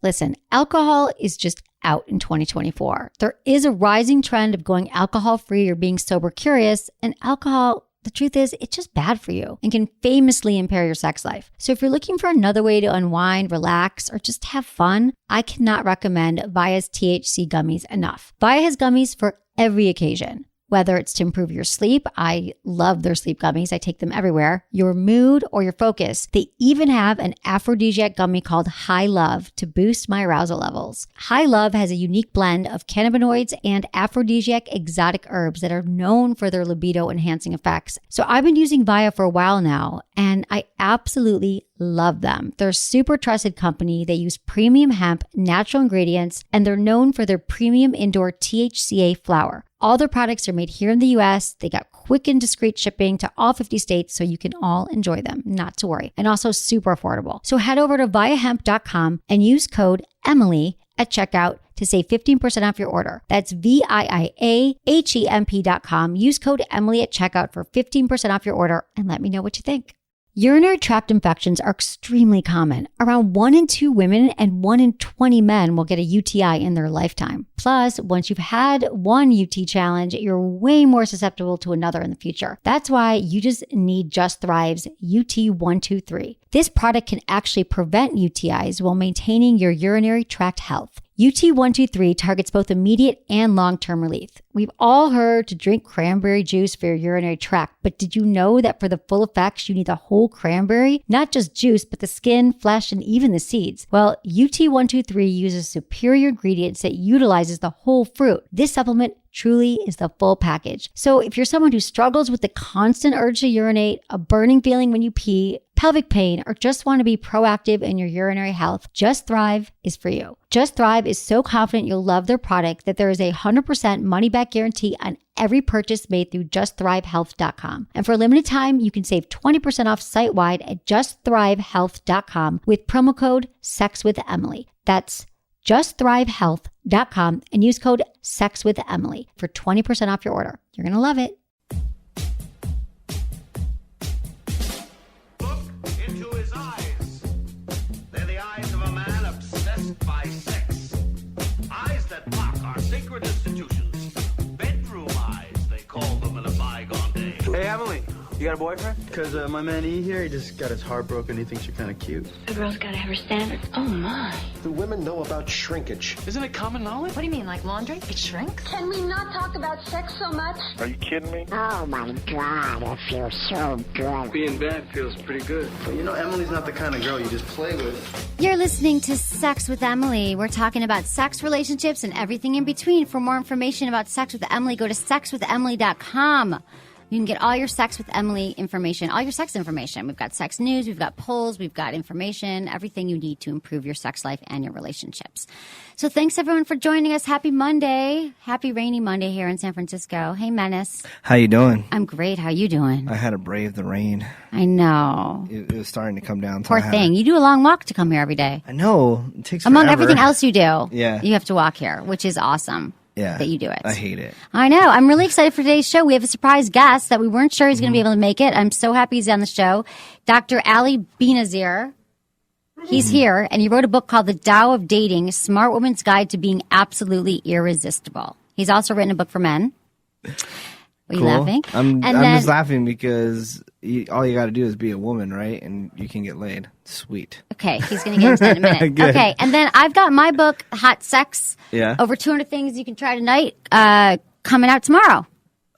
Listen, alcohol is just out in 2024. There is a rising trend of going alcohol-free or being sober curious, and alcohol, the truth is, it's just bad for you and can famously impair your sex life. So if you're looking for another way to unwind, relax, or just have fun, I cannot recommend Via's THC gummies enough. Via has gummies for every occasion. Whether it's to improve your sleep, I love their sleep gummies. I take them everywhere. Your mood or your focus. They even have an aphrodisiac gummy called High Love to boost my arousal levels. High Love has a unique blend of cannabinoids and aphrodisiac exotic herbs that are known for their libido enhancing effects. So I've been using Via for a while now, and I absolutely love them. They're a super trusted company. They use premium hemp, natural ingredients, and they're known for their premium indoor THCA flower. All their products are made here in the US. They got quick and discreet shipping to all 50 states, so you can all enjoy them, not to worry. And also super affordable. So head over to viahemp.com and use code Emily at checkout to save 15% off your order. That's VIIAHEMP.com. Use code Emily at checkout for 15% off your order and let me know what you think. Urinary tract infections are extremely common. Around 1 in 2 women and 1 in 20 men will get a UTI in their lifetime. Plus, once you've had one UT challenge, you're way more susceptible to another in the future. That's why you just need Just Thrive's UT123. This product can actually prevent UTIs while maintaining your urinary tract health. UT123 targets both immediate and long-term relief. We've all heard to drink cranberry juice for your urinary tract, but did you know that for the full effects, you need the whole cranberry? Not just juice, but the skin, flesh, and even the seeds. Well, UT123 uses superior ingredients that utilizes the whole fruit. This supplement truly is the full package. So if you're someone who struggles with the constant urge to urinate, a burning feeling when you pee, pelvic pain, or just want to be proactive in your urinary health, Just Thrive is for you. Just Thrive is so confident you'll love their product that there is a 100% money-back guarantee on every purchase made through justthrivehealth.com. And for a limited time, you can save 20% off site-wide at justthrivehealth.com with promo code SEXWithEmily. That's justthrivehealth.com and use code SEXWithEmily for 20% off your order. You're going to love it. Look into his eyes. They're the eyes of a man obsessed by sex. Eyes that mock our sacred institutions. Bedroom eyes, they call them in a bygone day. Hey, Emily, you got a boyfriend? Because my man E here, he just got his heart broken. He thinks you're kind of cute. A girl's gotta have her standards. Oh, my. Do women know about shrinkage? Isn't it common knowledge? What do you mean, like laundry? It shrinks? Can we not talk about sex so much? Are you kidding me? Oh my God, it feels so good. Being bad feels pretty good. But you know, Emily's not the kind of girl you just play with. You're listening to Sex with Emily. We're talking about sex, relationships, and everything in between. For more information about Sex with Emily, go to sexwithemily.com. You can get all your Sex with Emily information, all your sex information. We've got sex news, we've got polls, we've got information, everything you need to improve your sex life and your relationships. So thanks, everyone, for joining us. Happy Monday. Happy rainy Monday here in San Francisco. Hey, Menace. How you doing? I'm great. How you doing? I had to brave the rain. I know. It was starting to come down. Poor thing. You do a long walk to come here every day. I know. It takes Among forever. everything else you do, Yeah. you have to walk here, which is awesome. Yeah, that you do it. I hate it. I know. I'm really excited for today's show. We have a surprise guest that we weren't sure he's going to be able to make it. I'm so happy he's on the show. Dr. Ali Binazir. He's here, and he wrote a book called The Tao of Dating, Smart Woman's Guide to Being Absolutely Irresistible. He's also written a book for men. Are you laughing? I'm just laughing because all you got to do is be a woman, right? And you can get laid. Sweet. Okay, he's going to get into that in a minute. Okay, and then I've got my book, Hot Sex. Yeah. Over 200 Things You Can Try Tonight, coming out tomorrow.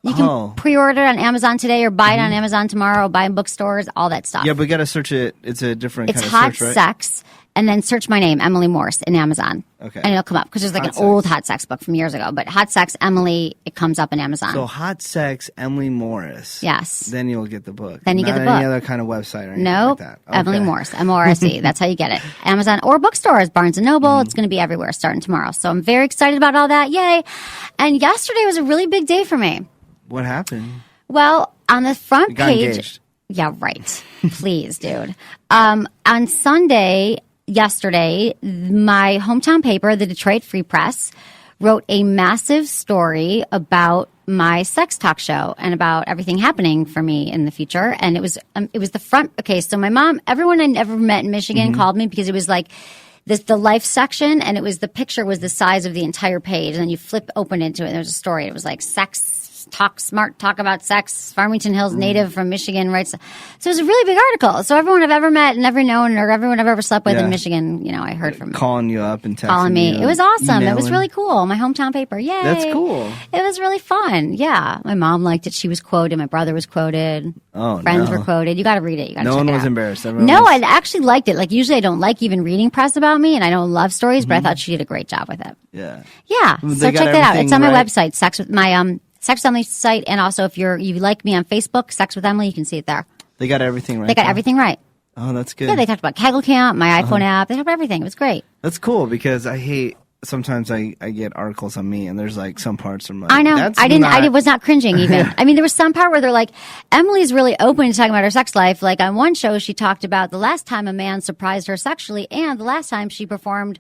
You can pre-order it on Amazon today or buy it on Amazon tomorrow, buy in bookstores, all that stuff. Yeah, but you got to search it. It's a different kind of Hot search, right? Sex, and then search my name, Emily Morse, in Amazon. Okay. And it'll come up because there's like old Hot Sex book from years ago. But Hot Sex, Emily, it comes up in Amazon. So Hot Sex, Emily Morse. Yes. Then you'll get the book. Then you get the book. Not any other kind of website or anything like that. Okay. Emily Morse, M-O-R-S-E. That's how you get it. Amazon or bookstores, Barnes & Noble. It's going to be everywhere starting tomorrow. So I'm very excited about all that. Yay. And yesterday was a really big day for me. What happened? Well, on the front You got page. Engaged. Yeah, right. Please, dude. On Sunday, yesterday, my hometown paper, the Detroit Free Press, wrote a massive story about my sex talk show and about everything happening for me in the future. And it was the front. Okay, so my mom, everyone I ever met in Michigan called me because it was like the life section, and the picture was the size of the entire page, and then you flip open into it, and there's a story. It was like talk about sex. Farmington Hills native from Michigan writes. So it was a really big article. So everyone I've ever met and ever known, or everyone I've ever slept with in Michigan, I heard from calling you up and texting calling me. you, It was awesome. emailing. It was really cool. My hometown paper. Yay. That's cool. It was really fun. Yeah. My mom liked it. She was quoted. My brother was quoted. Oh, Friends no. were quoted. You got to read it. You got to No check one it was out. embarrassed. Everyone No, was... I actually liked it. Like usually I don't like even reading press about me, and I don't love stories, but I thought she did a great job with it. Yeah. Yeah. They So got check that out. everything It's on my right. website, Sex with Emily site, and also if you like me on Facebook, Sex with Emily, you can see it there. They got everything right. They got there? everything right. Oh, that's good. Yeah, they talked about Kegel Camp, my iPhone app. They talked about everything. It was great. That's cool because I hate. Sometimes I get articles on me, and there's like some parts from. I know. That's I was not cringing even. I mean, there was some part where they're like, Emily's really open to talking about her sex life. Like on one show, she talked about the last time a man surprised her sexually, and the last time she performed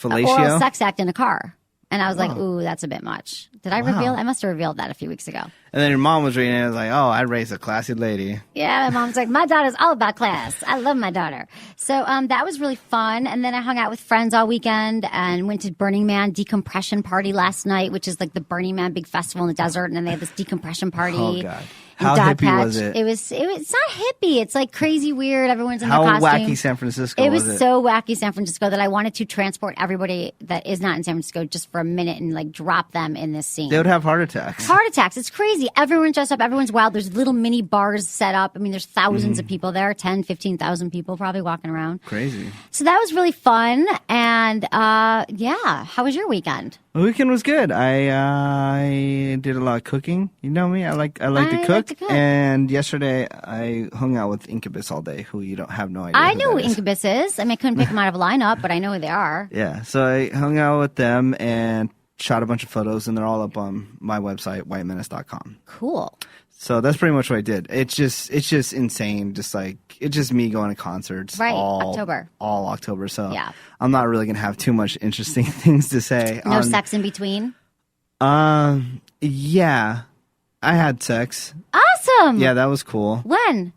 an oral fellatio. sex act in a car. And I was like, ooh, that's a bit much. Did I reveal? I must have revealed that a few weeks ago. And then your mom was reading it. I was like, oh, I raised a classy lady. Yeah, my mom's like, my daughter's all about class. I love my daughter. So that was really fun. And then I hung out with friends all weekend and went to Burning Man decompression party last night, which is like the Burning Man big festival in the desert. And then they had this decompression party. Oh, God. in How Dog hippie Patch. was it? It's not hippie. It's like crazy weird. Everyone's in How their costume. wacky San Francisco It was was it? so wacky San Francisco that I wanted to transport everybody that is not in San Francisco just for a minute and like drop them in this scene. They would have heart attacks. Heart attacks. It's crazy. Everyone's dressed up. Everyone's wild. There's little mini bars set up. I mean, there's thousands of people there, 10, 15,000 people probably walking around. Crazy. So that was really fun. And yeah, how was your weekend? The weekend was good. I did a lot of cooking. You know me. I like to like cook. to cook. And yesterday I hung out with Incubus all day, who you don't have no idea. I who know who that is. Incubus is. I mean, I couldn't pick them out of a lineup, but I know who they are. Yeah. So I hung out with them and shot a bunch of photos, and they're all up on my website, whitemenace.com. Cool. So that's pretty much what I did. It's just insane. Just like it's just me going to concerts. Right, all October. So Yeah. I'm not really gonna have too much interesting things to say. No sex in between. Yeah, I had sex. Awesome. Yeah, that was cool. When?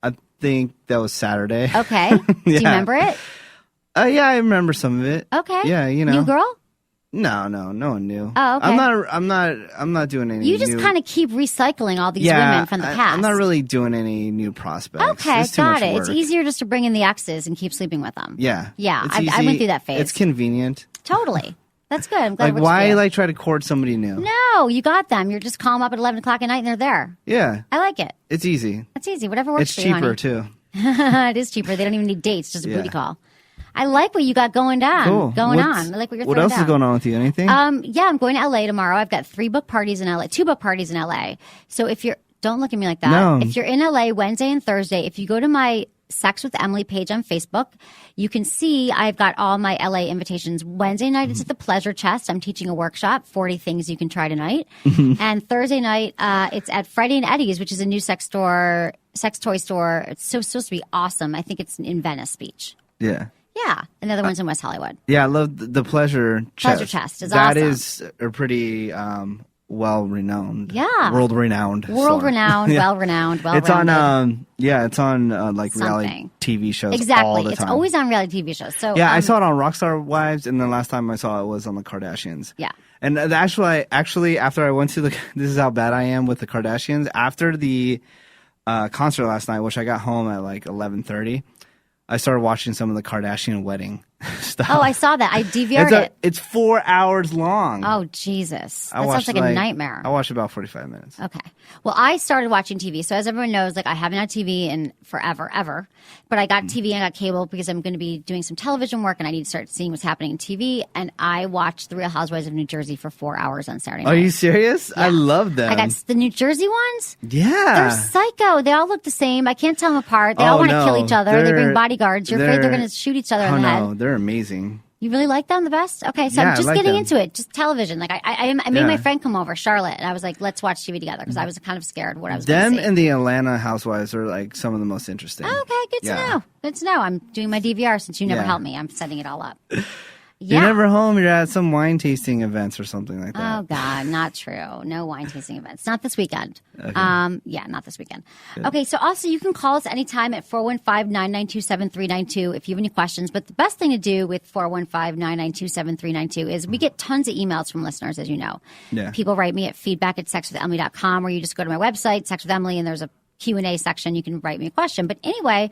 I think that was Saturday. Okay. Do you remember it? Yeah, I remember some of it. Okay. Yeah, you know. New girl? No one knew. Oh, okay. I'm not doing any. You just new- kind of keep recycling all these women from the past. I'm not really doing any new prospects. Okay, It's too got much it. work. It's easier just to bring in the exes and keep sleeping with them. Yeah. Yeah, It's I easy. went through that phase. It's convenient. Totally. That's good. I'm glad it Like, works for why you. try to court somebody new? No, you got them. You're just calling them up at 11 o'clock at night and they're there. Yeah, I like it. it's easy. It's easy. Whatever works It's for you, cheaper honey. too. It is cheaper. They don't even need dates, just a booty call. I like what you got going down. Cool. Going What's- on. I like what you're What throwing else down. is going on with you? Anything? Yeah, I'm going to LA tomorrow. I've got 2 book parties in LA. So if you're, don't look at me like that. No. If you're in LA Wednesday and Thursday, if you go to my Sex with Emily page on Facebook, you can see I've got all my LA invitations. Wednesday night, it's at the Pleasure Chest. I'm teaching a workshop, 40 things you can try tonight. And Thursday night, it's at Friday and Eddie's, which is a new sex toy store. It's supposed to be awesome. I think it's in Venice Beach. yeah. Yeah. And the other one's in West Hollywood. Yeah, I love the Pleasure Chest. Pleasure Chest is That awesome. is a pretty well-renowned. Yeah. World-renowned. World-renowned, Yeah. well-renowned, It's on, well-rounded. it's on like reality Something. TV shows all Exactly. the It's time. always on reality TV shows. So Yeah, I saw it on Rockstar Wives, and the last time I saw it was on the Kardashians. Yeah. And actually, after I went to this is how bad I am with the Kardashians. After the concert last night, which I got home at like 11:30, I started watching some of the Kardashian wedding stuff. Oh, I saw that. I DVR'd it. It's 4 hours long. Oh, Jesus. I That sounds watched, like a nightmare. I watched about 45 minutes. Okay. Well, I started watching TV. So as everyone knows, like I haven't had TV in forever, ever. But I got TV and I got cable because I'm going to be doing some television work and I need to start seeing what's happening in TV. And I watched The Real Housewives of New Jersey for 4 hours on Saturday night. Are you serious? I love them. I got the New Jersey ones. Yeah. They're psycho. They all look the same. I can't tell them apart. They all want to kill each other. They bring bodyguards. You're afraid they're going to shoot each other in the head. No, they're amazing. You really like them the best? Okay, so Yeah, I'm I just like getting them. into it. Just television. Like I made Yeah. my friend come over, Charlotte, and I was like, let's watch TV together because I was kind of scared what I was going Them to see. and the Atlanta Housewives are like some of the most interesting. Okay, good to Yeah. know. Good to know. I'm doing my DVR since you never Yeah. helped me. I'm setting it all up. Yeah. You're never home. You're at some wine tasting events or something like that. Oh, God, not true. No wine tasting events. Not this weekend. Okay. Not this weekend. Good. Okay, so also you can call us anytime at 415-992-7392 if you have any questions. But the best thing to do with 415-992-7392 is we get tons of emails from listeners, as you know. Yeah. People write me at feedback@sexwithemily.com, where you just go to my website, Sex with Emily, and there's a Q&A section. You can write me a question. But anyway,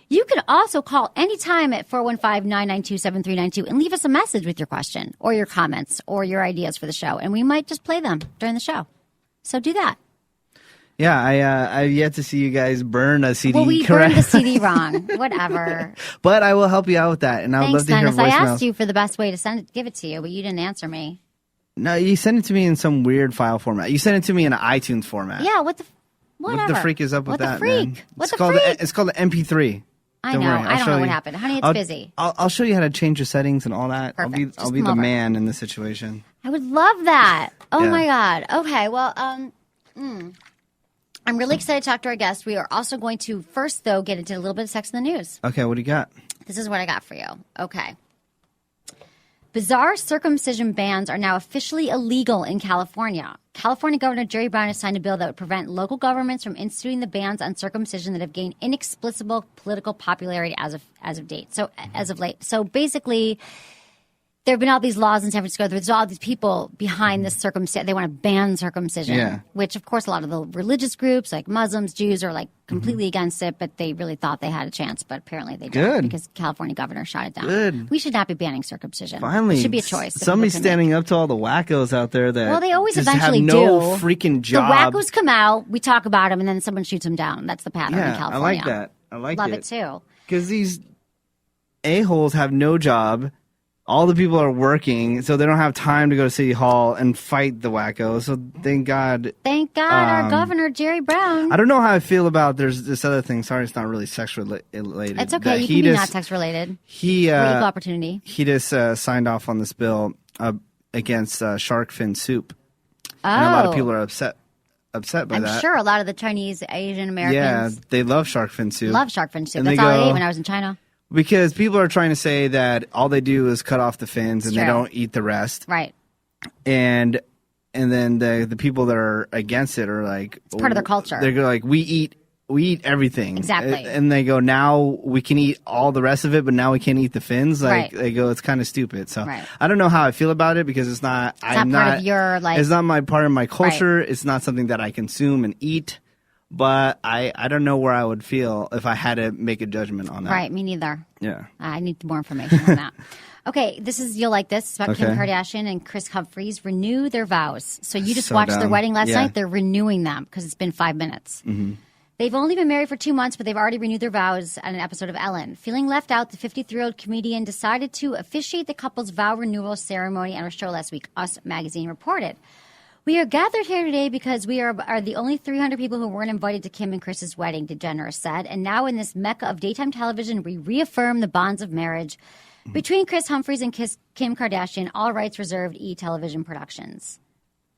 you can also call anytime at 415-992-7392 and leave us a message with your question or your comments or your ideas for the show. And we might just play them during the show. So do that. Yeah, I've yet to see you guys burn a CD. Well, we burned the CD wrong. Whatever. But I will help you out with that. And I would love to hear voicemails. I asked you for the best way to give it to you, but you didn't answer me. No, you sent it to me in some weird file format. You sent it to me in an iTunes format. Yeah, whatever. What the freak is up with that, man? What the freak? It's called the MP3. I know. I don't know what happened. Honey, it's busy. I'll show you how to change the settings and all that. Perfect. I'll be the man in this situation. I would love that. Oh, my God. Okay, well, I'm really excited to talk to our guest. We are also going to first, though, get into a little bit of sex in the news. Okay, what do you got? This is what I got for you. Okay. Bizarre circumcision bans are now officially illegal in California. California Governor Jerry Brown has signed a bill that would prevent local governments from instituting the bans on circumcision that have gained inexplicable political popularity as of late. So basically, there have been all these laws in San Francisco. There's all these people behind this circumcision. They want to ban circumcision, which, of course, a lot of the religious groups, like Muslims, Jews, are like completely against it. But they really thought they had a chance. But apparently they don't because California governor shot it down. Good. We should not be banning circumcision. Finally, it should be a choice. Somebody's standing up to all the wackos out there that they always just eventually have no do. freaking job. The wackos come out. We talk about them, and then someone shoots them down. That's the pattern in California. I like that. I like Love it too. Because these a-holes have no job. All the people are working, so they don't have time to go to City Hall and fight the wackos. So thank God. Thank God, our governor, Jerry Brown. I don't know how I feel about there's this other thing. Sorry, it's not really sex related. It's okay. You can be not sex related. For equal opportunity. He just signed off on this bill against shark fin soup. Oh. And a lot of people are upset by that. I'm sure a lot of the Chinese, Asian Americans. Yeah, they love shark fin soup. Love shark fin soup. That's all I ate when I was in China. Because people are trying to say that all they do is cut off the fins and they don't eat the rest. Right. And then the people that are against it are like, it's part of their culture. They're like, we eat everything. Exactly. And they go, now we can eat all the rest of it, but now we can't eat the fins. Like they go, it's kind of stupid. So I don't know how I feel about it because it's not part of your like. It's not my part of my culture. Right. It's not something that I consume and eat. But I don't know where I would feel if I had to make a judgment on that. Right, me neither. Yeah. I need more information on that. Okay, you'll like this. It's about Kim Kardashian and Chris Humphries renew their vows. So you just watched their wedding last night. They're renewing them because it's been 5 minutes. Mm-hmm. They've only been married for 2 months, but they've already renewed their vows on an episode of Ellen. Feeling left out, the 53-year-old comedian decided to officiate the couple's vow renewal ceremony on her show last week, Us Magazine reported. We are gathered here today because we are the only 300 people who weren't invited to Kim and Chris's wedding, DeGeneres said. And now in this mecca of daytime television, we reaffirm the bonds of marriage between Chris Humphries and Kim Kardashian, all rights reserved, E! Television Productions.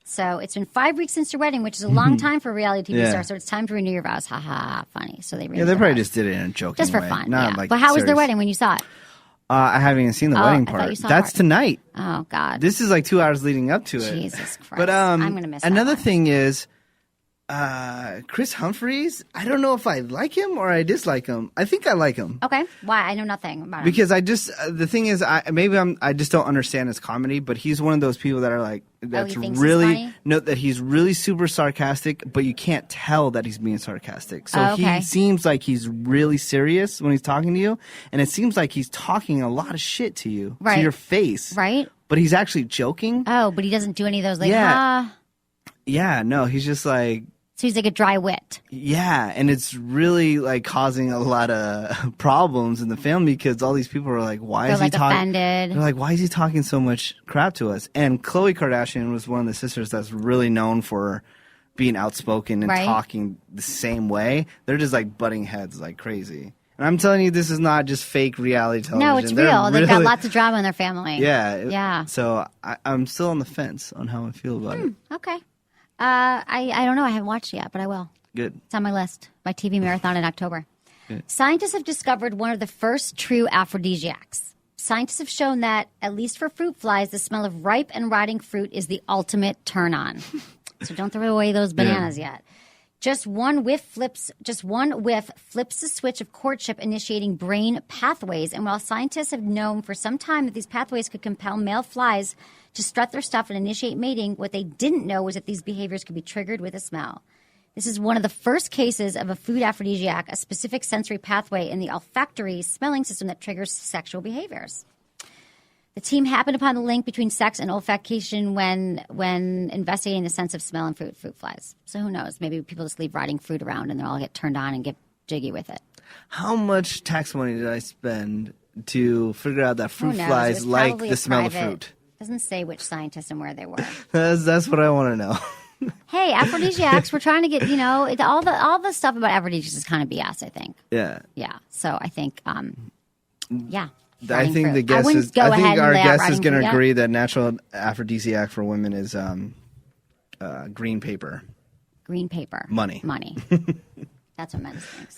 So it's been 5 weeks since your wedding, which is a long time for a reality TV star. So it's time to renew your vows. Ha ha, funny. So they renewed they probably vows. just did it in a joking just for way. fun. Not yeah. like but how was serious. their wedding when you saw it? I haven't even seen the wedding part. That's tonight. Oh, God. This is like 2 hours leading up to it. Jesus Christ. But I'm going to miss another thing is Chris Humphries. I don't know if I like him or I dislike him. I think I like him. Okay. Why? I know nothing about him. Because the thing is, I just don't understand his comedy, but he's one of those people that are like, that he's really super sarcastic, but you can't tell that he's being sarcastic. So he seems like he's really serious when he's talking to you, and it seems like he's talking a lot of shit to you, to your face. Right. But he's actually joking. Oh, but he doesn't do any of those like, Yeah, no, he's just like. So he's like a dry wit. Yeah, and it's really like causing a lot of problems in the family because all these people are like, why is he talking? Offended. They're like, why is he talking so much crap to us? And Khloe Kardashian was one of the sisters that's really known for being outspoken and talking the same way. They're just like butting heads like crazy. And I'm telling you, this is not just fake reality television. No, it's real. They've got lots of drama in their family. Yeah. So I'm still on the fence on how I feel about it. Okay. I don't know. I haven't watched it yet, but I will. Good. It's on my list. My TV marathon in October. Good. Scientists have discovered one of the first true aphrodisiacs. Scientists have shown that, at least for fruit flies, the smell of ripe and rotting fruit is the ultimate turn on. So don't throw away those bananas yet. Just one whiff flips the switch of courtship, initiating brain pathways. And while scientists have known for some time that these pathways could compel male flies to strut their stuff and initiate mating, what they didn't know was that these behaviors could be triggered with a smell. This is one of the first cases of a food aphrodisiac, a specific sensory pathway in the olfactory smelling system that triggers sexual behaviors. The team happened upon the link between sex and olfaction when investigating the sense of smell in fruit flies. So who knows? Maybe people just leave rotting fruit around and they'll all get turned on and get jiggy with it. How much tax money did I spend to figure out that fruit Who knows? It flies was like probably the a smell of private- fruit? Doesn't say which scientists and where they were. That's what I want to know. Hey, aphrodisiacs, we're trying to get, all the stuff about aphrodisiacs is kind of BS, I think. Yeah. Yeah. So I think, yeah. I think fruit. the guess wouldn't is. go I think ahead and our lay out guest is rotting going fruit to yet. agree that natural aphrodisiac for women is green paper. Green paper. Money. That's what Menace thinks.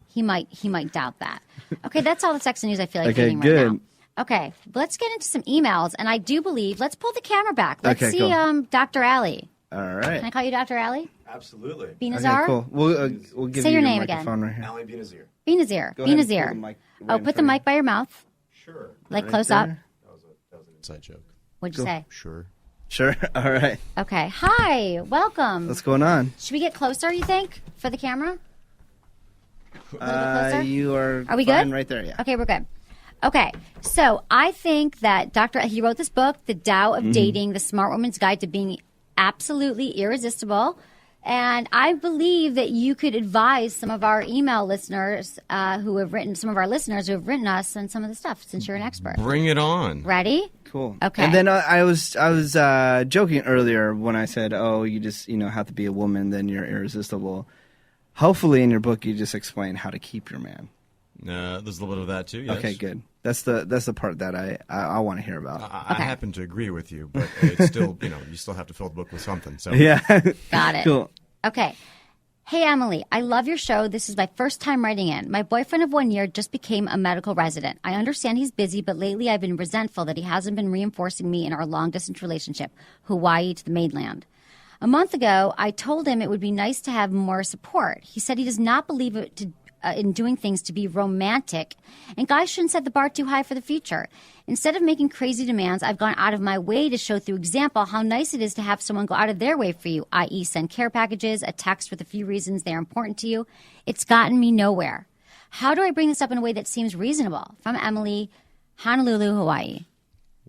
He might doubt that. Okay, that's all the sex and news I feel like Okay, reading good. right now. Okay, let's get into some emails, and I do believe let's pull the camera back. Let's Okay, see, cool. Dr. Allie. All Can I right. call you Dr. Allie? Absolutely. Binazir? Okay, cool. We'll give Say you your name again. microphone right here. Ali Binazir. Binazir. Go ahead and pull Binazir. the mic right Oh, in put the front of mic by your mouth, Sure. like Right close up. there. That was an inside joke. What'd you say? Sure. Sure. All right. Okay. Hi. Welcome. What's going on? Should we get closer, you think, for the camera? A little bit closer? You are. Are we fine good? right there. Yeah. Okay, we're good. Okay, so I think that he wrote this book, The Tao of Dating, The Smart Woman's Guide to Being Absolutely Irresistible. And I believe that you could advise some of our email listeners some of our listeners who have written us on some of the stuff, since you're an expert. Bring it on. Ready? Cool. Okay. And then I was joking earlier when I said, "Oh, you just have to be a woman, then you're irresistible." Hopefully, in your book, you just explain how to keep your man. There's a little bit of that too. Yes. Okay, good. That's the part that I want to hear about. I happen to agree with you, but it's still you still have to fill the book with something. So Yeah. Got it. Cool. Okay. Hey, Emily, I love your show. This is my first time writing in. My boyfriend of 1 year just became a medical resident. I understand he's busy, but lately I've been resentful that he hasn't been reinforcing me in our long-distance relationship, Hawaii to the mainland. A month ago, I told him it would be nice to have more support. He said he does not believe in doing things to be romantic, and guys shouldn't set the bar too high for the future. Instead of making crazy demands, I've gone out of my way to show through example how nice it is to have someone go out of their way for you, i.e. send care packages, a text with a few reasons they're important to you. It's gotten me nowhere. How do I bring this up in a way that seems reasonable? From Emily, Honolulu, Hawaii.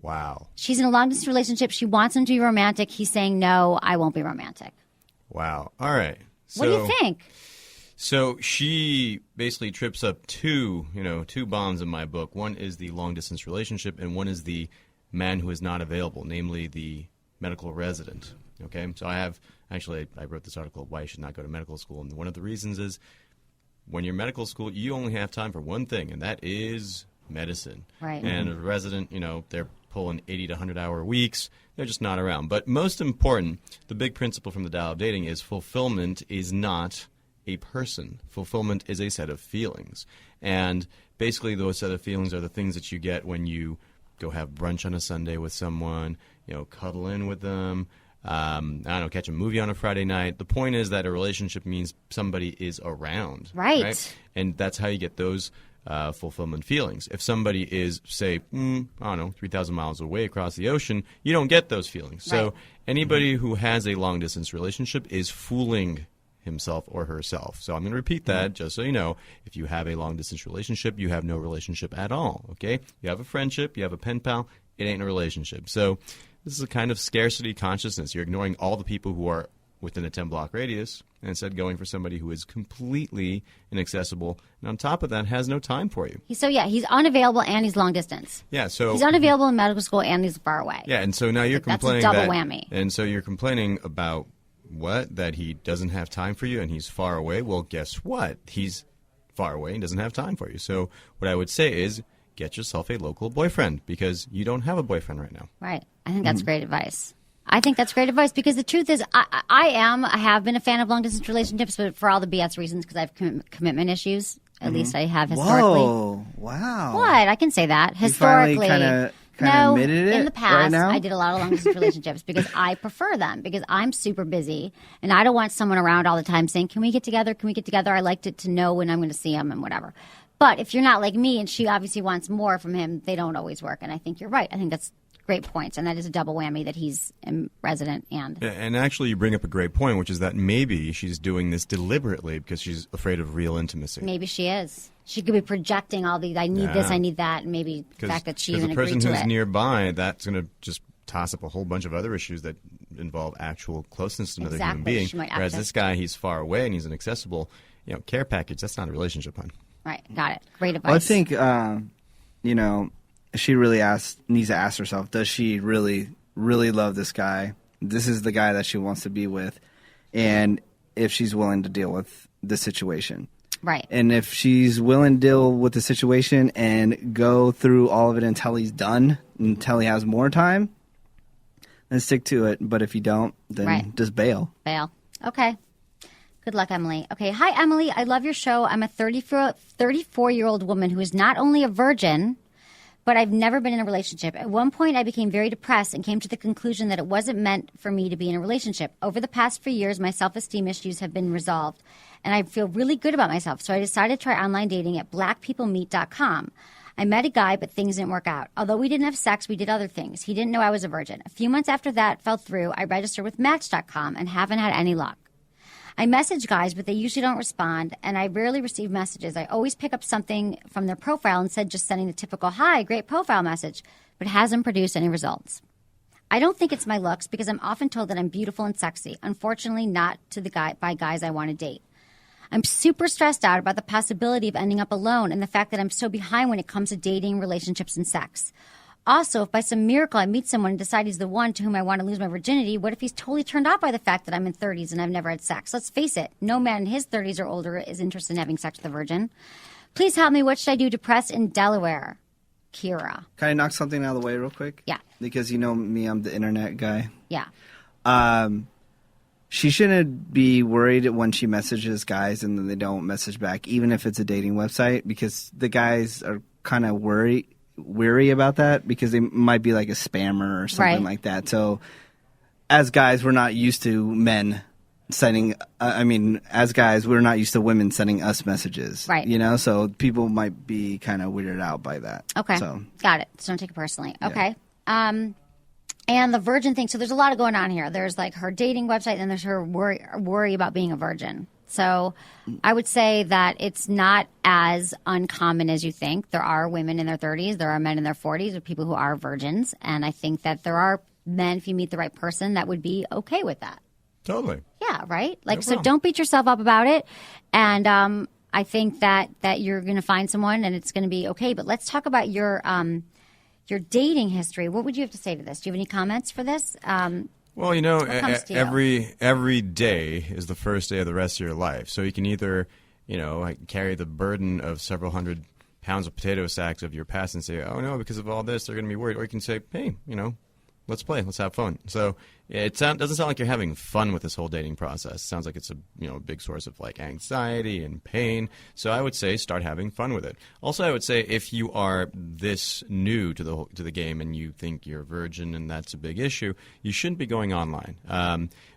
wow, She's in a long-distance relationship. She wants him to be romantic. He's saying, no, I won't be romantic. wow. All right. What do you think? So she basically trips up two bonds in my book. One is the long distance relationship, and one is the man who is not available, namely the medical resident. Okay, so I wrote this article, Why You Should Not Go to Medical School, and one of the reasons is when you're in medical school, you only have time for one thing, and that is medicine. Right. And a resident, they're pulling 80 to 100-hour weeks. They're just not around. But most important, the big principle from the Tao of Dating is fulfillment is not a person. Fulfillment is a set of feelings. And basically those set of feelings are the things that you get when you go have brunch on a Sunday with someone, cuddle in with them, catch a movie on a Friday night. The point is that a relationship means somebody is around. Right. And that's how you get those fulfillment feelings. If somebody is, say, 3,000 miles away across the ocean, you don't get those feelings. So anybody who has a long-distance relationship is fooling himself or herself. So I'm going to repeat that just so you know. If you have a long-distance relationship, you have no relationship at all, okay? You have a friendship, you have a pen pal, it ain't a relationship. So this is a kind of scarcity consciousness. You're ignoring all the people who are within a 10-block radius and instead going for somebody who is completely inaccessible and on top of that has no time for you. He's unavailable and he's long distance. Yeah, so He's unavailable in medical school and he's far away. yeah, and so now you're That's a complaining double that, whammy. And so you're complaining about what? That he doesn't have time for you and he's far away? Well, guess what? He's far away and doesn't have time for you. So what I would say is get yourself a local boyfriend because you don't have a boyfriend right now. Right. I think that's great advice. I think that's great advice because the truth is I have been a fan of long-distance relationships, but for all the BS reasons because I have commitment issues. At least I have historically. Whoa! Wow. What? I can say that. You finally Historically. kind No, of admitted it in the past, right now? I did a lot of long distance relationships because I prefer them because I'm super busy and I don't want someone around all the time saying, "Can we get together? Can we get together?" I liked it to know when I'm going to see him and whatever. But if you're not like me and she obviously wants more from him, they don't always work. And I think you're right. I think that's great points, and that is a double whammy that he's resident and. And actually, you bring up a great point, which is that maybe she's doing this deliberately because she's afraid of real intimacy. Maybe she is. She could be projecting all these. I need this. I need that. And maybe the fact that she even agreed to it. Because the person who's nearby, that's going to just toss up a whole bunch of other issues that involve actual closeness to another human being. Whereas this guy, he's far away and he's inaccessible. Care package. That's not a relationship, hon. Right. Got it. Great advice. Well, I think she really needs to ask herself, does she really, really love this guy? This is the guy that she wants to be with. And if she's willing to deal with the situation. Right. And if she's willing to deal with the situation and go through all of it until he's done, until he has more time, then stick to it. But if you don't, then just bail. Bail. Okay. Good luck, Emily. Okay. Hi, Emily. I love your show. I'm a 34-year-old woman who is not only a virgin, but I've never been in a relationship. At one point, I became very depressed and came to the conclusion that it wasn't meant for me to be in a relationship. Over the past few years, my self-esteem issues have been resolved, and I feel really good about myself. So I decided to try online dating at blackpeoplemeet.com. I met a guy, but things didn't work out. Although we didn't have sex, we did other things. He didn't know I was a virgin. A few months after that fell through, I registered with Match.com and haven't had any luck. I message guys, but they usually don't respond, and I rarely receive messages. I always pick up something from their profile instead of just sending the typical, "Hi, great profile" message, but it hasn't produced any results. I don't think it's my looks because I'm often told that I'm beautiful and sexy. Unfortunately, not by guys I want to date. I'm super stressed out about the possibility of ending up alone and the fact that I'm so behind when it comes to dating, relationships, and sex. Also, if by some miracle I meet someone and decide he's the one to whom I want to lose my virginity, what if he's totally turned off by the fact that I'm in 30s and I've never had sex? Let's face it, no man in his 30s or older is interested in having sex with a virgin. Please help me. What should I do? Depressed in Delaware. Kira. Can I knock something out of the way real quick? Yeah. Because you know me, I'm the internet guy. Yeah. She shouldn't be worried when she messages guys and then they don't message back, even if it's a dating website, because the guys are kind of weary about that because they might be like a spammer or something like that. So as guys, we're not used to men sending, as guys, we're not used to women sending us messages. Right. So people might be kind of weirded out by that. Okay. So. Got it. So don't take it personally. Okay. Yeah. And the virgin thing. So there's a lot of going on here. There's like her dating website and there's her worry about being a virgin. So I would say that it's not as uncommon as you think. There are women in their 30s. There are men in their 40s with people who are virgins. And I think that there are men, if you meet the right person, that would be okay with that. Totally. Yeah, right? So don't beat yourself up about it. And I think that you're going to find someone and it's going to be okay. But let's talk about your dating history. What would you have to say to this? Do you have any comments for this? Well, every day is the first day of the rest of your life. So you can either, carry the burden of several hundred pounds of potato sacks of your past and say, oh, no, because of all this, they're going to be worried. Or you can say, hey, let's play. Let's have fun. So it doesn't sound like you're having fun with this whole dating process. It sounds like it's a big source of like anxiety and pain. So I would say start having fun with it. Also, I would say if you are this new to the game and you think you're a virgin and that's a big issue, you shouldn't be going online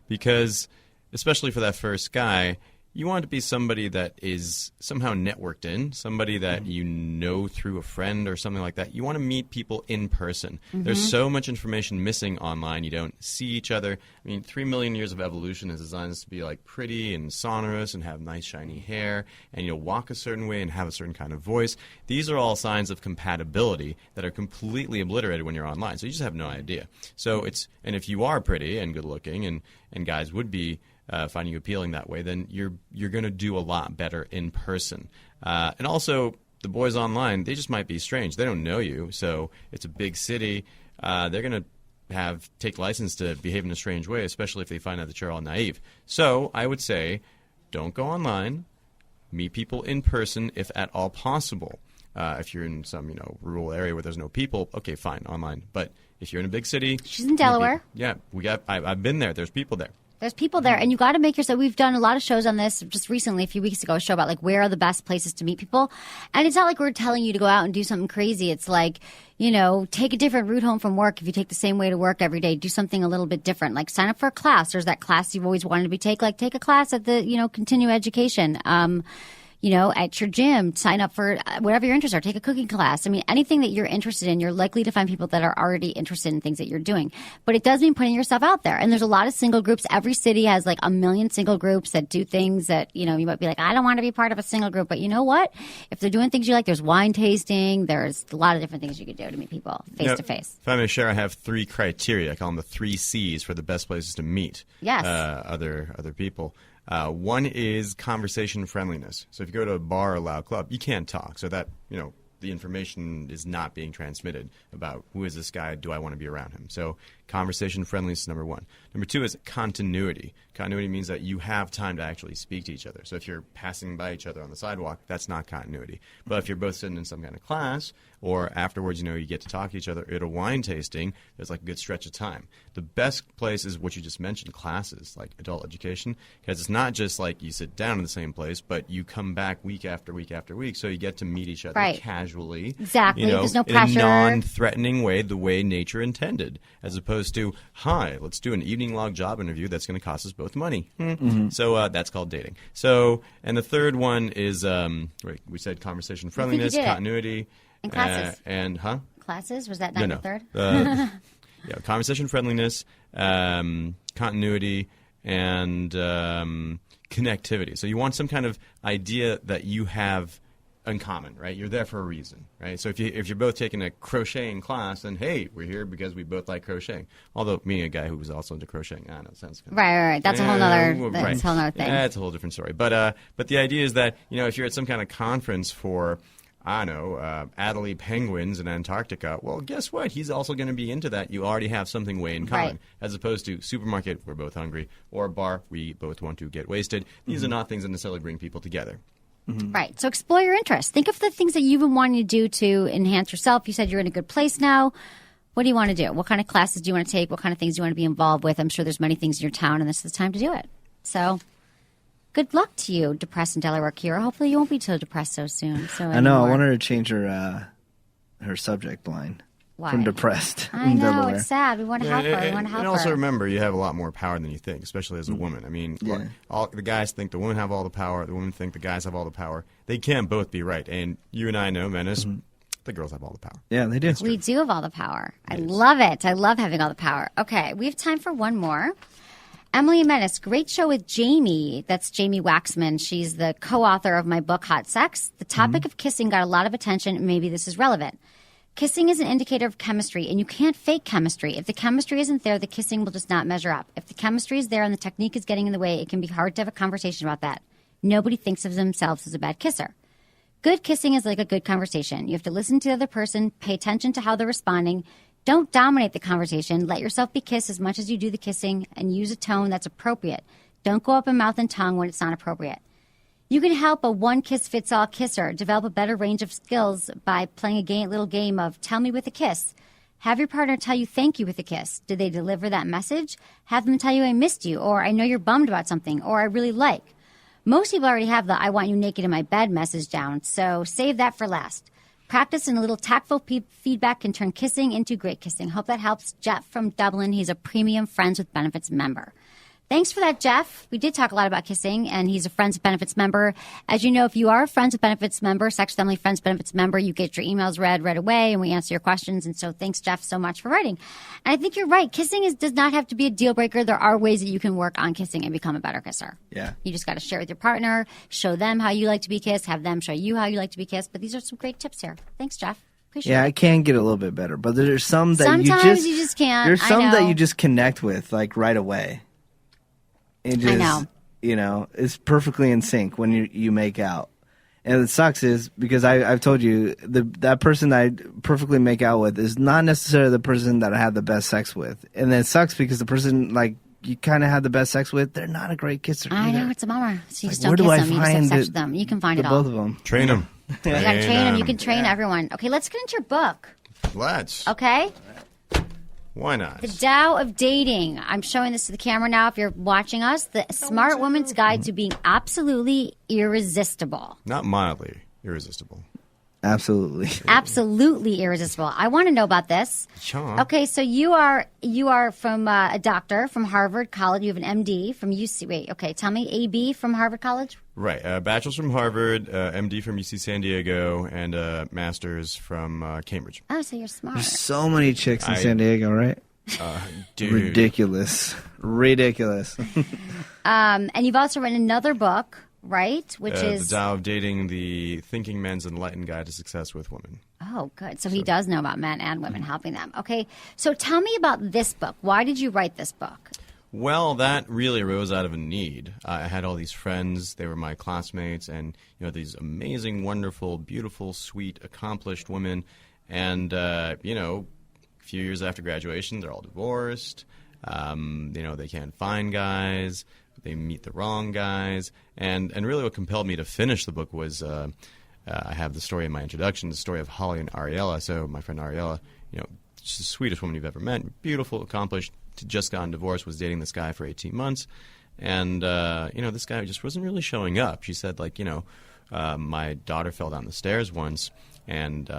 because especially for that first guy, you want to be somebody that is somehow networked in, somebody that you know through a friend or something like that. You want to meet people in person. Mm-hmm. There's so much information missing online. You don't see each other. 3 million years of evolution is designed to be like pretty and sonorous and have nice shiny hair and walk a certain way and have a certain kind of voice. These are all signs of compatibility that are completely obliterated when you're online. So you just have no idea. And if you are pretty and good looking and guys would be finding you appealing that way, then you're going to do a lot better in person. And also, the boys online, they just might be strange. They don't know you, so it's a big city. They're going to take license to behave in a strange way, especially if they find out that you're all naive. So I would say, don't go online. Meet people in person if at all possible. If you're in some rural area where there's no people, okay, fine, online. But if you're in a big city, she's in Delaware. I've been there. There's people there. There's people there, and you got to make yourself. We've done a lot of shows on this just recently, a few weeks ago, a show about like where are the best places to meet people. And it's not like we're telling you to go out and do something crazy. It's like, take a different route home from work. If you take the same way to work every day, do something a little bit different. Like sign up for a class. There's that class you've always wanted to take. Like take a class at the, continue education. At your gym, sign up for whatever your interests are. Take a cooking class. I mean, anything that you're interested in, you're likely to find people that are already interested in things that you're doing. But it does mean putting yourself out there. And there's a lot of single groups. Every city has like 1 million single groups that do things that, you might be like, I don't want to be part of a single group. But you know what? If they're doing things you like, there's wine tasting. There's a lot of different things you could do to meet people face to face. If I may share, I have 3 criteria. I call them the 3 C's for the best places to meet other people. One is conversation friendliness. So if you go to a bar or a loud club, you can't talk. So that, the information is not being transmitted about who is this guy, do I want to be around him. So conversation friendliness is number 1. Number 2 is continuity. Continuity means that you have time to actually speak to each other. So if you're passing by each other on the sidewalk, that's not continuity. But if you're both sitting in some kind of class or afterwards, you get to talk to each other at a wine tasting, there's like a good stretch of time. The best place is what you just mentioned, classes, like adult education, because it's not just like you sit down in the same place, but you come back week after week after week, so you get to meet each other casually. Exactly. There's no pressure. In a non-threatening way, the way nature intended, as opposed to, hi, let's do an evening log job interview that's going to cost us both money. So that's called dating. So, and the third one is, we said conversation friendliness, continuity. And classes. Classes? Was that not the third? Conversation friendliness, continuity, and connectivity. So you want some kind of idea that you have in common, right? You're there for a reason, right? So if you're both taking a crocheting class, then hey, we're here because we both like crocheting. Although me, a guy who was also into crocheting, I know it sounds kind of right. That's a whole nother. That's a whole nother thing. Yeah, it's a whole different story. But the idea is that if you're at some kind of conference for Adelie penguins in Antarctica. Well, guess what? He's also going to be into that. You already have something way in common, as opposed to supermarket, we're both hungry, or bar, we both want to get wasted. These are not things that necessarily bring people together. Right. So explore your interests. Think of the things that you've been wanting to do to enhance yourself. You said you're in a good place now. What do you want to do? What kind of classes do you want to take? What kind of things do you want to be involved with? I'm sure there's many things in your town, and this is the time to do it. So good luck to you, depressed in Delaware, Kira. Hopefully you won't be so depressed so soon. I know. I want her to change her subject line. Why? From depressed. I know. Delaware. It's sad. We want to help her. We want to help her. And also remember, you have a lot more power than you think, especially as a woman. I mean, look, the guys think the women have all the power. The women think the guys have all the power. They can't both be right. And you and I know, Menace, the girls have all the power. Yeah, they do. We do have all the power. I love it. I love having all the power. Okay, we have time for one more. Emily and Menace, great show with Jamie. That's Jamie Waxman. She's the co-author of my book, Hot Sex. The topic of kissing got a lot of attention, and maybe this is relevant. Kissing is an indicator of chemistry, and you can't fake chemistry. If the chemistry isn't there, the kissing will just not measure up. If the chemistry is there and the technique is getting in the way, it can be hard to have a conversation about that. Nobody thinks of themselves as a bad kisser. Good kissing is like a good conversation. You have to listen to the other person, pay attention to how they're responding. Don't dominate the conversation. Let yourself be kissed as much as you do the kissing, and use a tone that's appropriate. Don't go up in mouth and tongue when it's not appropriate. You can help a one-kiss-fits-all kisser develop a better range of skills by playing a little game of tell me with a kiss. Have your partner tell you thank you with a kiss. Did they deliver that message? Have them tell you I missed you, or I know you're bummed about something, or I really like. Most people already have the I want you naked in my bed message down, so save that for last. Practice and a little tactful feedback can turn kissing into great kissing. Hope that helps. Jeff from Dublin. He's a premium Friends with Benefits member. Thanks for that, Jeff. We did talk a lot about kissing, and he's a Friends with Benefits member. As you know, if you are a Friends with Benefits member, Sex Family Friends Benefits member, you get your emails read right away, and we answer your questions. And so thanks, Jeff, so much for writing. And I think you're right. Kissing does not have to be a deal breaker. There are ways that you can work on kissing and become a better kisser. Yeah. You just got to share with your partner, show them how you like to be kissed, have them show you how you like to be kissed. But these are some great tips here. Thanks, Jeff. Appreciate it. I can get a little bit better, but there's some that sometimes you just can't. There's some that you just connect with like right away. It just, I know. It's perfectly in sync when you make out. And it sucks is because I've told you that person that I perfectly make out with is not necessarily the person that I had the best sex with. And then it sucks because the person like you kind of had the best sex with, they're not a great kisser. I know, it's a bummer. So you just don't kiss them. You just have sex with them. You can find it all. Both of them. Train them. You got to train them. You can train everyone. Okay, let's get into your book. Let's. Okay? Why not? The Tao of Dating. I'm showing this to the camera now if you're watching us. The Smart Woman's Guide to Being Absolutely Irresistible. Not mildly irresistible. Absolutely. Absolutely irresistible. I want to know about this. Sure. Okay, so you are from a doctor from Harvard College. You have an MD from UC. Wait, okay, tell me, AB from Harvard College? Right. Bachelor's from Harvard, MD from UC San Diego, and master's from Cambridge. Oh, so you're smart. There's so many chicks in San Diego, right? Dude. Ridiculous. And you've also written another book, right? Which is The Tao of Dating, the Thinking Men's Enlightened Guide to Success with Women. Oh, good. So he does know about men and women, helping them. Okay, so tell me about this book. Why did you write this book? Well, that really arose out of a need. I had all these friends. They were my classmates, and these amazing, wonderful, beautiful, sweet, accomplished women. And a few years after graduation, they're all divorced. They can't find guys. They meet the wrong guys. And really what compelled me to finish the book was I have the story in my introduction, the story of Holly and Ariella. So my friend Ariella, she's the sweetest woman you've ever met, beautiful, accomplished, just gotten divorced, was dating this guy for 18 months. And, this guy just wasn't really showing up. She said, my daughter fell down the stairs once, and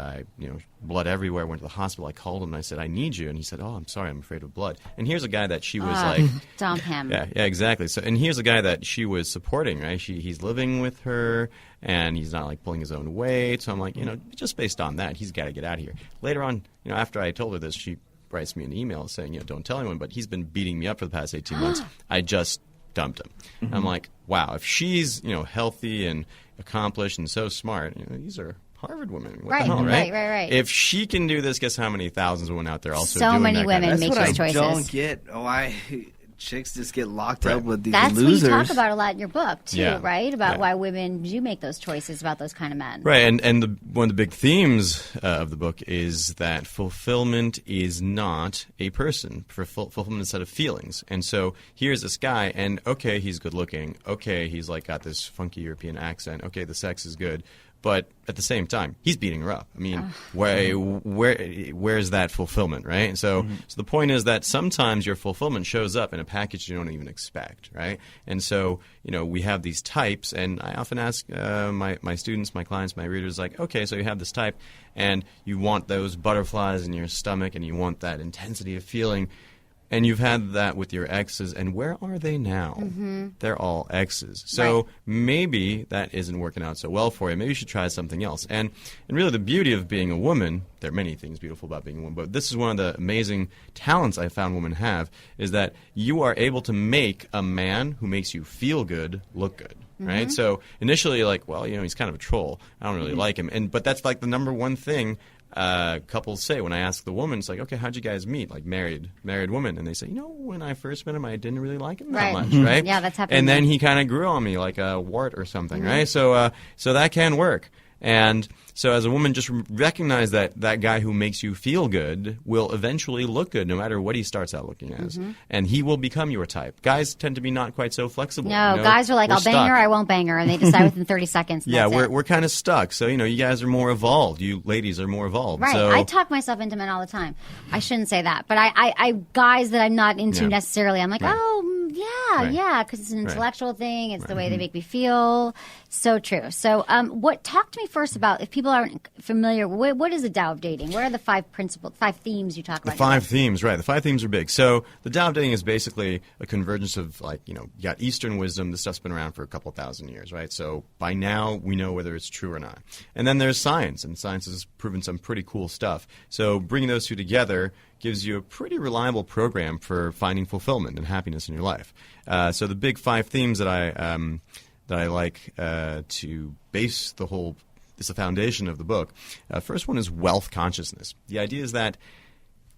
blood everywhere, went to the hospital. I called him, and I said, I need you. And he said, oh, I'm sorry, I'm afraid of blood. And here's a guy that she was dump him. Yeah, exactly. So, and here's a guy that she was supporting, right? He's living with her, and he's not, pulling his own weight. So I'm like, just based on that, he's got to get out of here. Later on, after I told her this, she writes me an email saying, don't tell anyone, but he's been beating me up for the past 18 months. I just dumped him. Mm-hmm. I'm like, wow, if she's, healthy and accomplished and so smart, these are Harvard women. What the hell, right? Right. If she can do this, guess how many thousands of women out there also so doing many that women kind of make those choices. I don't get why chicks just get locked up with these That's losers. That's what you talk about a lot in your book, too, right? About Yeah. why women do make those choices about those kind of men. Right, and one of the big themes of the book is that fulfillment is not a person. Fulfillment is a set of feelings. And so here's this guy, and okay, he's good looking. Okay, he's got this funky European accent. Okay, the sex is good. But at the same time, he's beating her up. I mean, where's that fulfillment, right? And so the point is that sometimes your fulfillment shows up in a package you don't even expect, right? And so, we have these types, and I often ask my students, my clients, my readers, okay, so you have this type, and you want those butterflies in your stomach, and you want that intensity of feeling. And you've had that with your exes, and where are they now? Mm-hmm. They're all exes. So maybe that isn't working out so well for you. Maybe you should try something else. And really the beauty of being a woman, there are many things beautiful about being a woman, but this is one of the amazing talents I found women have, is that you are able to make a man who makes you feel good look good. Right? Mm-hmm. So initially he's kind of a troll. I don't really like him. But that's the number one thing couples say when I ask the woman, it's okay, how'd you guys meet? Married woman. And they say, when I first met him, I didn't really like him that much, right? Yeah, that's happening. And then he kind of grew on me like a wart or something, right? So that can work. And so as a woman, just recognize that guy who makes you feel good will eventually look good no matter what he starts out looking as. Mm-hmm. And he will become your type. Guys tend to be not quite so flexible. No, guys are like, I'll bang her, I won't bang her. And they decide within 30 seconds. Yeah, we're kind of stuck. So, you guys are more evolved. You ladies are more evolved. Right. So, I talk myself into men all the time. I shouldn't say that. But I guys that I'm not into necessarily, I'm like, because it's an intellectual thing. It's the way they make me feel. So true. So talk to me first about, if people aren't familiar, what is the Tao of Dating? What are the 5 themes you talk about? The 5 themes, right. The 5 themes are big. So the Tao of Dating is basically a convergence of, you got Eastern wisdom. This stuff's been around for a couple thousand years, right? So by now we know whether it's true or not. And then there's science, and science has proven some pretty cool stuff. So bringing those two together gives you a pretty reliable program for finding fulfillment and happiness in your life. So the big 5 themes that I like to base it's the foundation of the book. First one is wealth consciousness. The idea is that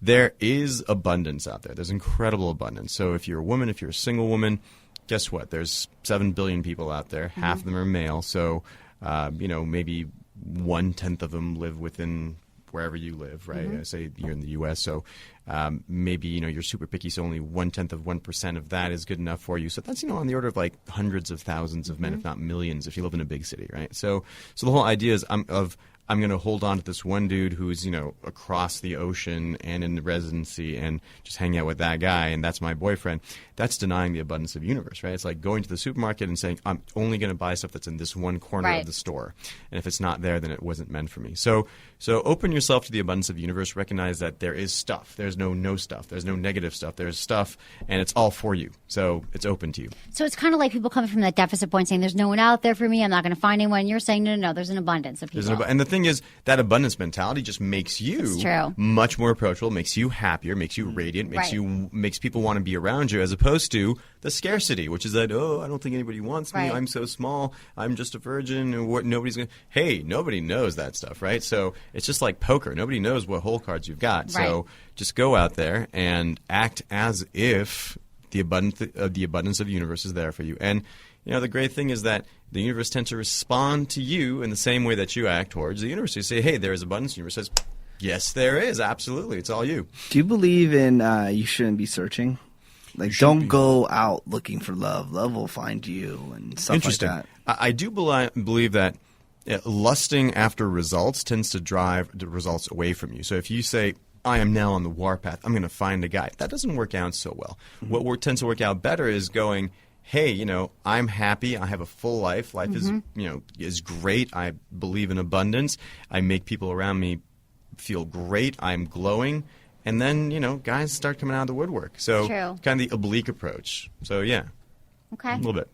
there is abundance out there. There's incredible abundance. So if you're a woman, if you're a single woman, guess what? There's 7 billion people out there. Mm-hmm. Half of them are male. So, maybe 1/10 of them live within wherever you live, right? Mm-hmm. Say you're in the U.S., so maybe, you're super picky, so only 1/10% of that is good enough for you. So that's, on the order of hundreds of thousands of men, if not millions, if you live in a big city, right? So the whole idea is of I'm going to hold on to this one dude who's, across the ocean and in the residency and just hang out with that guy, and that's my boyfriend. That's denying the abundance of universe, right? It's like going to the supermarket and saying, I'm only going to buy stuff that's in this one corner of the store. And if it's not there, then it wasn't meant for me. So open yourself to the abundance of universe. Recognize that there is stuff. There's no stuff. There's no negative stuff. There's stuff, and it's all for you. So it's open to you. So it's kind of like people coming from that deficit point saying, there's no one out there for me. I'm not going to find anyone. You're saying, no, there's an abundance of people. And the thing is, that abundance mentality just makes you much more approachable, makes you happier, makes you radiant, makes people want to be around you, as opposed to the scarcity, which is that, I don't think anybody wants me. I'm so small. I'm just a virgin. And nobody's going to... Hey, nobody knows that stuff, right? So it's just like poker. Nobody knows what hole cards you've got. So just go out there and act as if the abundance of the universe is there for you. And the great thing is that the universe tends to respond to you in the same way that you act towards the universe. You say, hey, there is abundance. The universe says, yes, there is. Absolutely. It's all you. Do you believe in you shouldn't be searching? Like, don't go out looking for love. Love will find you and stuff like that. I do believe that lusting after results tends to drive the results away from you. So if you say, I am now on the warpath, I'm going to find a guy, that doesn't work out so well. Mm-hmm. What tends to work out better is going, hey, I'm happy. I have a full life. Life is great. I believe in abundance. I make people around me feel great. I'm glowing. And then, guys start coming out of the woodwork. So kind of the oblique approach. So, yeah. Okay. A little bit.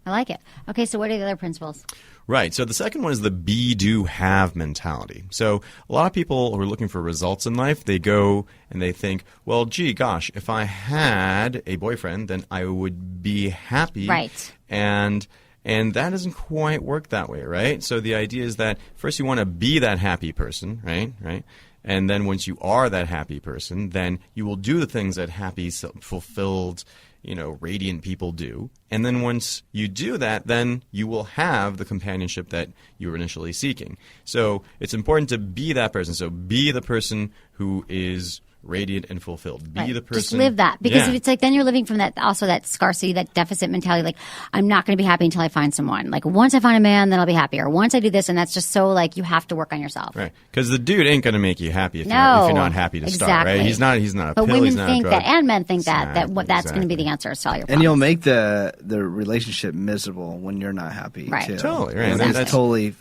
I like it. Okay, so what are the other principles? Right. So the second one is the be, do, have mentality. So a lot of people who are looking for results in life, they go and they think, well, gee, gosh, if I had a boyfriend, then I would be happy. Right. And that doesn't quite work that way, right? So the idea is that first you want to be that happy person, right? And then once you are that happy person, then you will do the things that happy, fulfilled, radiant people do. And then once you do that, then you will have the companionship that you were initially seeking. So it's important to be that person. So be the person who is radiant and fulfilled. Be the person. Just live that. Because if it's like, then you're living from that, also that scarcity, that deficit mentality. Like, I'm not going to be happy until I find someone. Like, once I find a man, then I'll be happy. Or once I do this, and that's just so, like, you have to work on yourself. Right. Because the dude ain't going to make you happy if you're not happy to start, right? He's not a but pill, women he's not think a drug. that, and men think that's going to be the answer to all your problems. And you'll make the relationship miserable when you're not happy, too. Totally, right. Exactly. That's totally...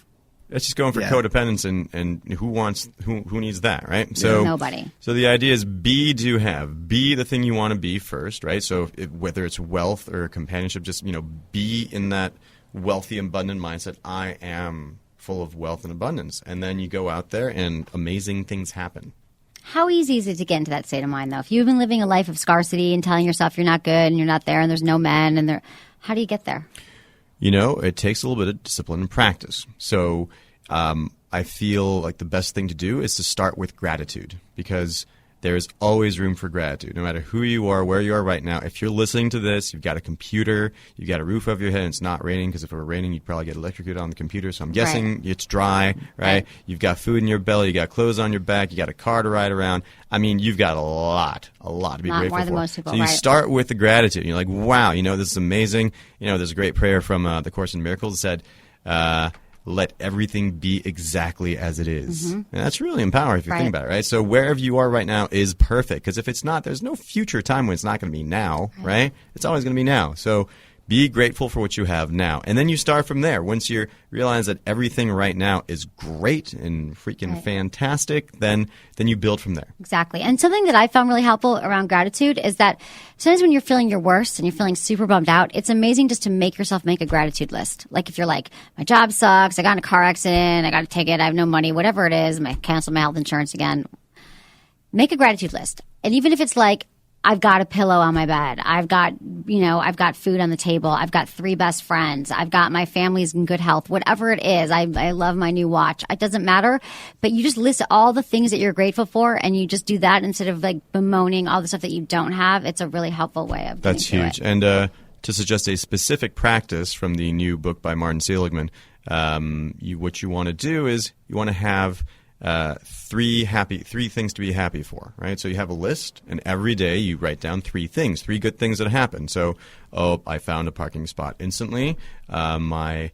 It's just going for codependence, and who needs that, right? So nobody. So the idea is be, do, have. Be the thing you want to be first, right? So whether it's wealth or companionship, just be in that wealthy, abundant mindset. I am full of wealth and abundance, and then you go out there, and amazing things happen. How easy is it to get into that state of mind, though? If you've been living a life of scarcity and telling yourself you're not good and you're not there, and there's no men, and how do you get there? It takes a little bit of discipline and practice. So I feel like the best thing to do is to start with gratitude, because there's always room for gratitude. No matter who you are, where you are right now, if you're listening to this, you've got a computer, you've got a roof over your head, and it's not raining, because if it were raining, you'd probably get electrocuted on the computer. So I'm guessing it's dry, right? You've got food in your belly, you got clothes on your back, you got a car to ride around. I mean, you've got a lot to be grateful more than for. most people, so you start with the gratitude. You're like, wow, this is amazing. There's a great prayer from the Course in Miracles that said, let everything be exactly as it is. Mm-hmm. And that's really empowering if you think about it, right? So wherever you are right now is perfect, because if it's not, there's no future time when it's not going to be now, right? It's always going to be now. So be grateful for what you have now. And then you start from there. Once you realize that everything right now is great and freaking fantastic, then you build from there. Exactly. And something that I found really helpful around gratitude is that sometimes when you're feeling your worst and you're feeling super bummed out, it's amazing just to make yourself make a gratitude list. Like if you're like, my job sucks, I got in a car accident, I got a ticket, I have no money, whatever it is, I canceled my health insurance again. Make a gratitude list. And even if it's like, I've got a pillow on my bed. I've got food on the table. I've got 3 best friends. I've got my family's in good health. Whatever it is, I love my new watch. It doesn't matter. But you just list all the things that you're grateful for, and you just do that instead of like bemoaning all the stuff that you don't have. It's a really helpful way of That's huge. And to suggest a specific practice from the new book by Martin Seligman, what you want to do is you want to have 3 things to be happy for, right? So you have a list, and every day you write down 3 good things that happen. So, I found a parking spot instantly. My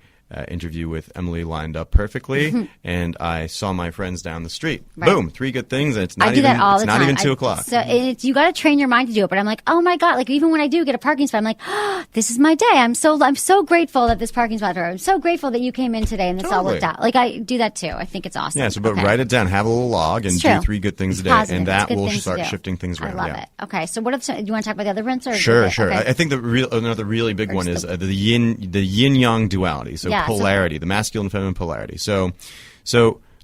interview with Emily lined up perfectly, and I saw my friends down the street. Right. Boom, 3 good things, and it's not I do even that all the not time. even 2 o'clock. So you got to train your mind to do it. But I'm like, oh my god! Like even when I do get a parking spot, I'm like, oh, this is my day. I'm so grateful that this parking spot. I'm so grateful that you came in today and this all Totally. worked out. Like I do that too. I think it's awesome. Yeah, so but Okay. write it down, have a little log, and It's do true. 3 good things It's a day, positive. and It's that good will things to start do. shifting things around. I love it. Okay, so what if do you want to talk about the other rinse? Or Sure, okay. sure. I think another really big one is the yin yang duality. So Yeah, polarity, the masculine and feminine polarity. So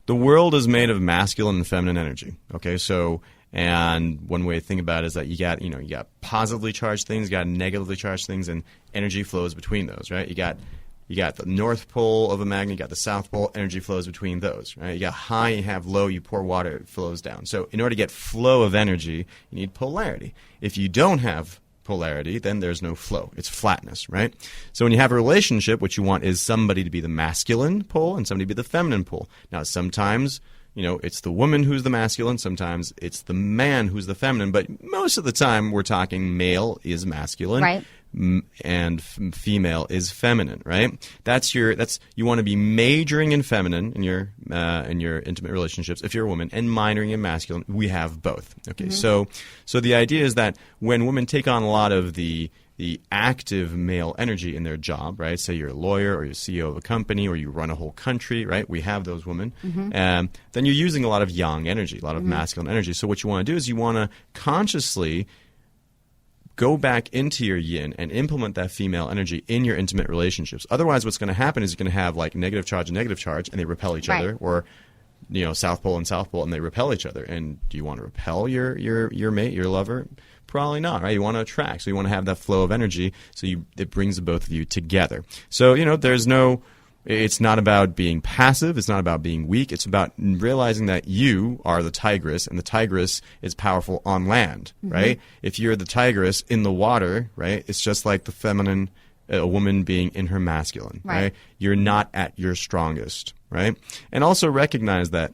the world is made of masculine and feminine energy. Okay, so and one way to think about it is that you got positively charged things, you got negatively charged things, and energy flows between those. Right? You got the north pole of a magnet, you got the south pole, energy flows between those, right? You got high, you have low, you pour water, it flows down. So in order to get flow of energy, you need polarity. If you don't have polarity, then there's no flow. It's flatness, right? So when you have a relationship, what you want is somebody to be the masculine pole and somebody to be the feminine pole. Now, sometimes, it's the woman who's the masculine, sometimes it's the man who's the feminine, but most of the time we're talking male is masculine. Right. And female is feminine, right? You want to be majoring in feminine in your intimate relationships if you're a woman, and minoring in masculine. We have both. Okay, so the idea is that when women take on a lot of the active male energy in their job, right? Say you're a lawyer or you're CEO of a company or you run a whole country, right? We have those women. Then you're using a lot of yang energy, a lot of masculine energy. So what you want to do is you want to consciously go back into your yin and implement that female energy in your intimate relationships. Otherwise, what's going to happen is you're going to have like negative charge, and they repel each other, or South Pole and South Pole, and they repel each other. And do you want to repel your mate, your lover? Probably not, right? You want to attract, so you want to have that flow of energy, so it brings the both of you together. So it's not about being passive. It's not about being weak. It's about realizing that you are the tigress, and the tigress is powerful on land, right? If you're the tigress in the water, right, it's just like the feminine, a woman being in her masculine, right? You're not at your strongest, right? And also recognize that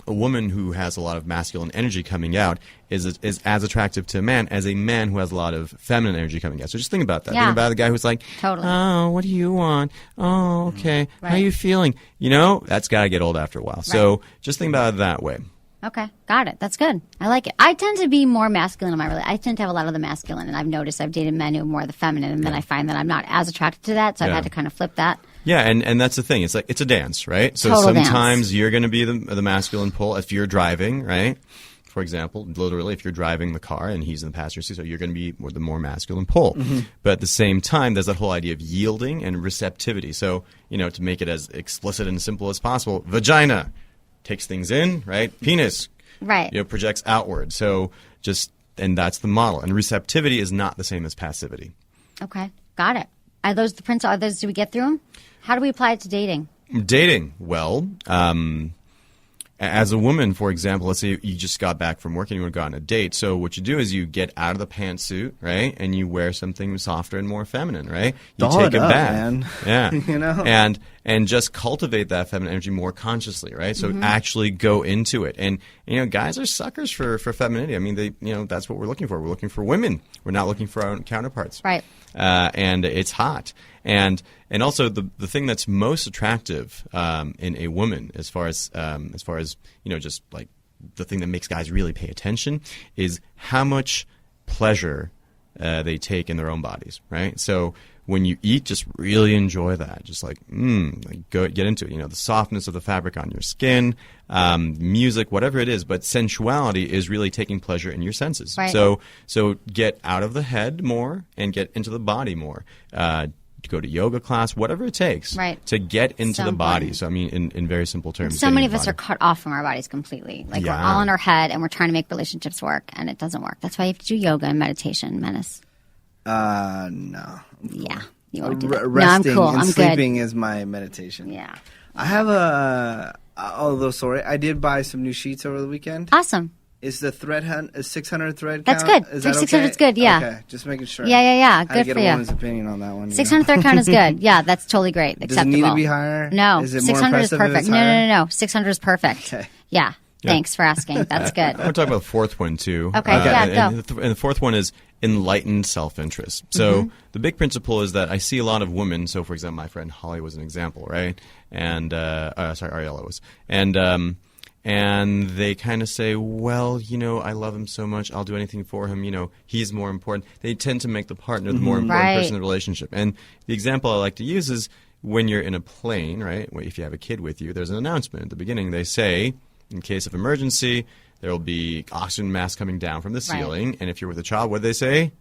a woman who has a lot of masculine energy coming out is as attractive to a man as a man who has a lot of feminine energy coming out. So just think about that. Yeah. Think about the guy who's like, Totally. oh, what do you want? Oh, okay. How are you feeling? That's got to get old after a while. Right. So just think about it that way. Okay, got it. That's good. I like it. I tend to be more masculine in my relationship. I tend to have a lot of the masculine, and I've noticed I've dated men who are more of the feminine, and then I find that I'm not as attracted to that, so I've had to kind of flip that. Yeah, and that's the thing. It's like it's a dance, right? So Total sometimes dance. you're going to be the masculine pole if you're driving, right? For example, literally, if you're driving the car and he's in the passenger seat, so you're going to be the more masculine pole. But at the same time, there's that whole idea of yielding and receptivity. So, to make it as explicit and simple as possible, vagina takes things in, right? Penis, right? Projects outward. So and that's the model. And receptivity is not the same as passivity. Okay, got it. Are those the principles? Are those? Do we get through them? How do we apply it to dating? Dating, well, as a woman, for example, let's say you just got back from work and you want to go on a date. So what you do is you get out of the pantsuit, right, and you wear something softer and more feminine, right? You Doll take it a up, bath, man. yeah, and just cultivate that feminine energy more consciously, right? So actually go into it, and guys are suckers for femininity. I mean, that's what we're looking for. We're looking for women. We're not looking for our own counterparts, right? And it's hot. And also the thing that's most attractive in a woman, as far as just like the thing that makes guys really pay attention, is how much pleasure they take in their own bodies, right? So when you eat, just really enjoy that. Just like go get into it. The softness of the fabric on your skin, music, whatever it is. But sensuality is really taking pleasure in your senses. Right. So get out of the head more and get into the body more. Go to yoga class, whatever it takes to get into the body. So, I mean, in very simple terms. So many of us are cut off from our bodies completely. Like we're all in our head and we're trying to make relationships work and it doesn't work. That's why you have to do yoga and meditation, Menace. No. Yeah. You won't do that. Resting no, I'm cool. and I'm sleeping good. is my meditation. Yeah. I have a little story. I did buy some new sheets over the weekend. Awesome. Is the thread hunt a 600 thread That's count? good. Is that 600 okay? is good, yeah. Okay, just making sure. Yeah. Good I get for a you. woman's opinion on that one. 600 thread count is good. Yeah, that's totally great. Does Acceptable. it need to be higher? No. Is it 600 more is impressive if perfect. it's higher? No. 600 is perfect. Okay. Yeah. Thanks for asking. That's good. I'm going to talk about the fourth one, too. Okay, yeah, and the fourth one is enlightened self-interest. So the big principle is that I see a lot of women. So, for example, my friend Holly was an example, right? And, Ariella was. And they kind of say, well, I love him so much. I'll do anything for him. He's more important. They tend to make the partner the more important person in the relationship. And the example I like to use is when you're in a plane, right? If you have a kid with you, there's an announcement at the beginning. They say, in case of emergency, there will be oxygen mask coming down from the ceiling. And if you're with a child, what do they say?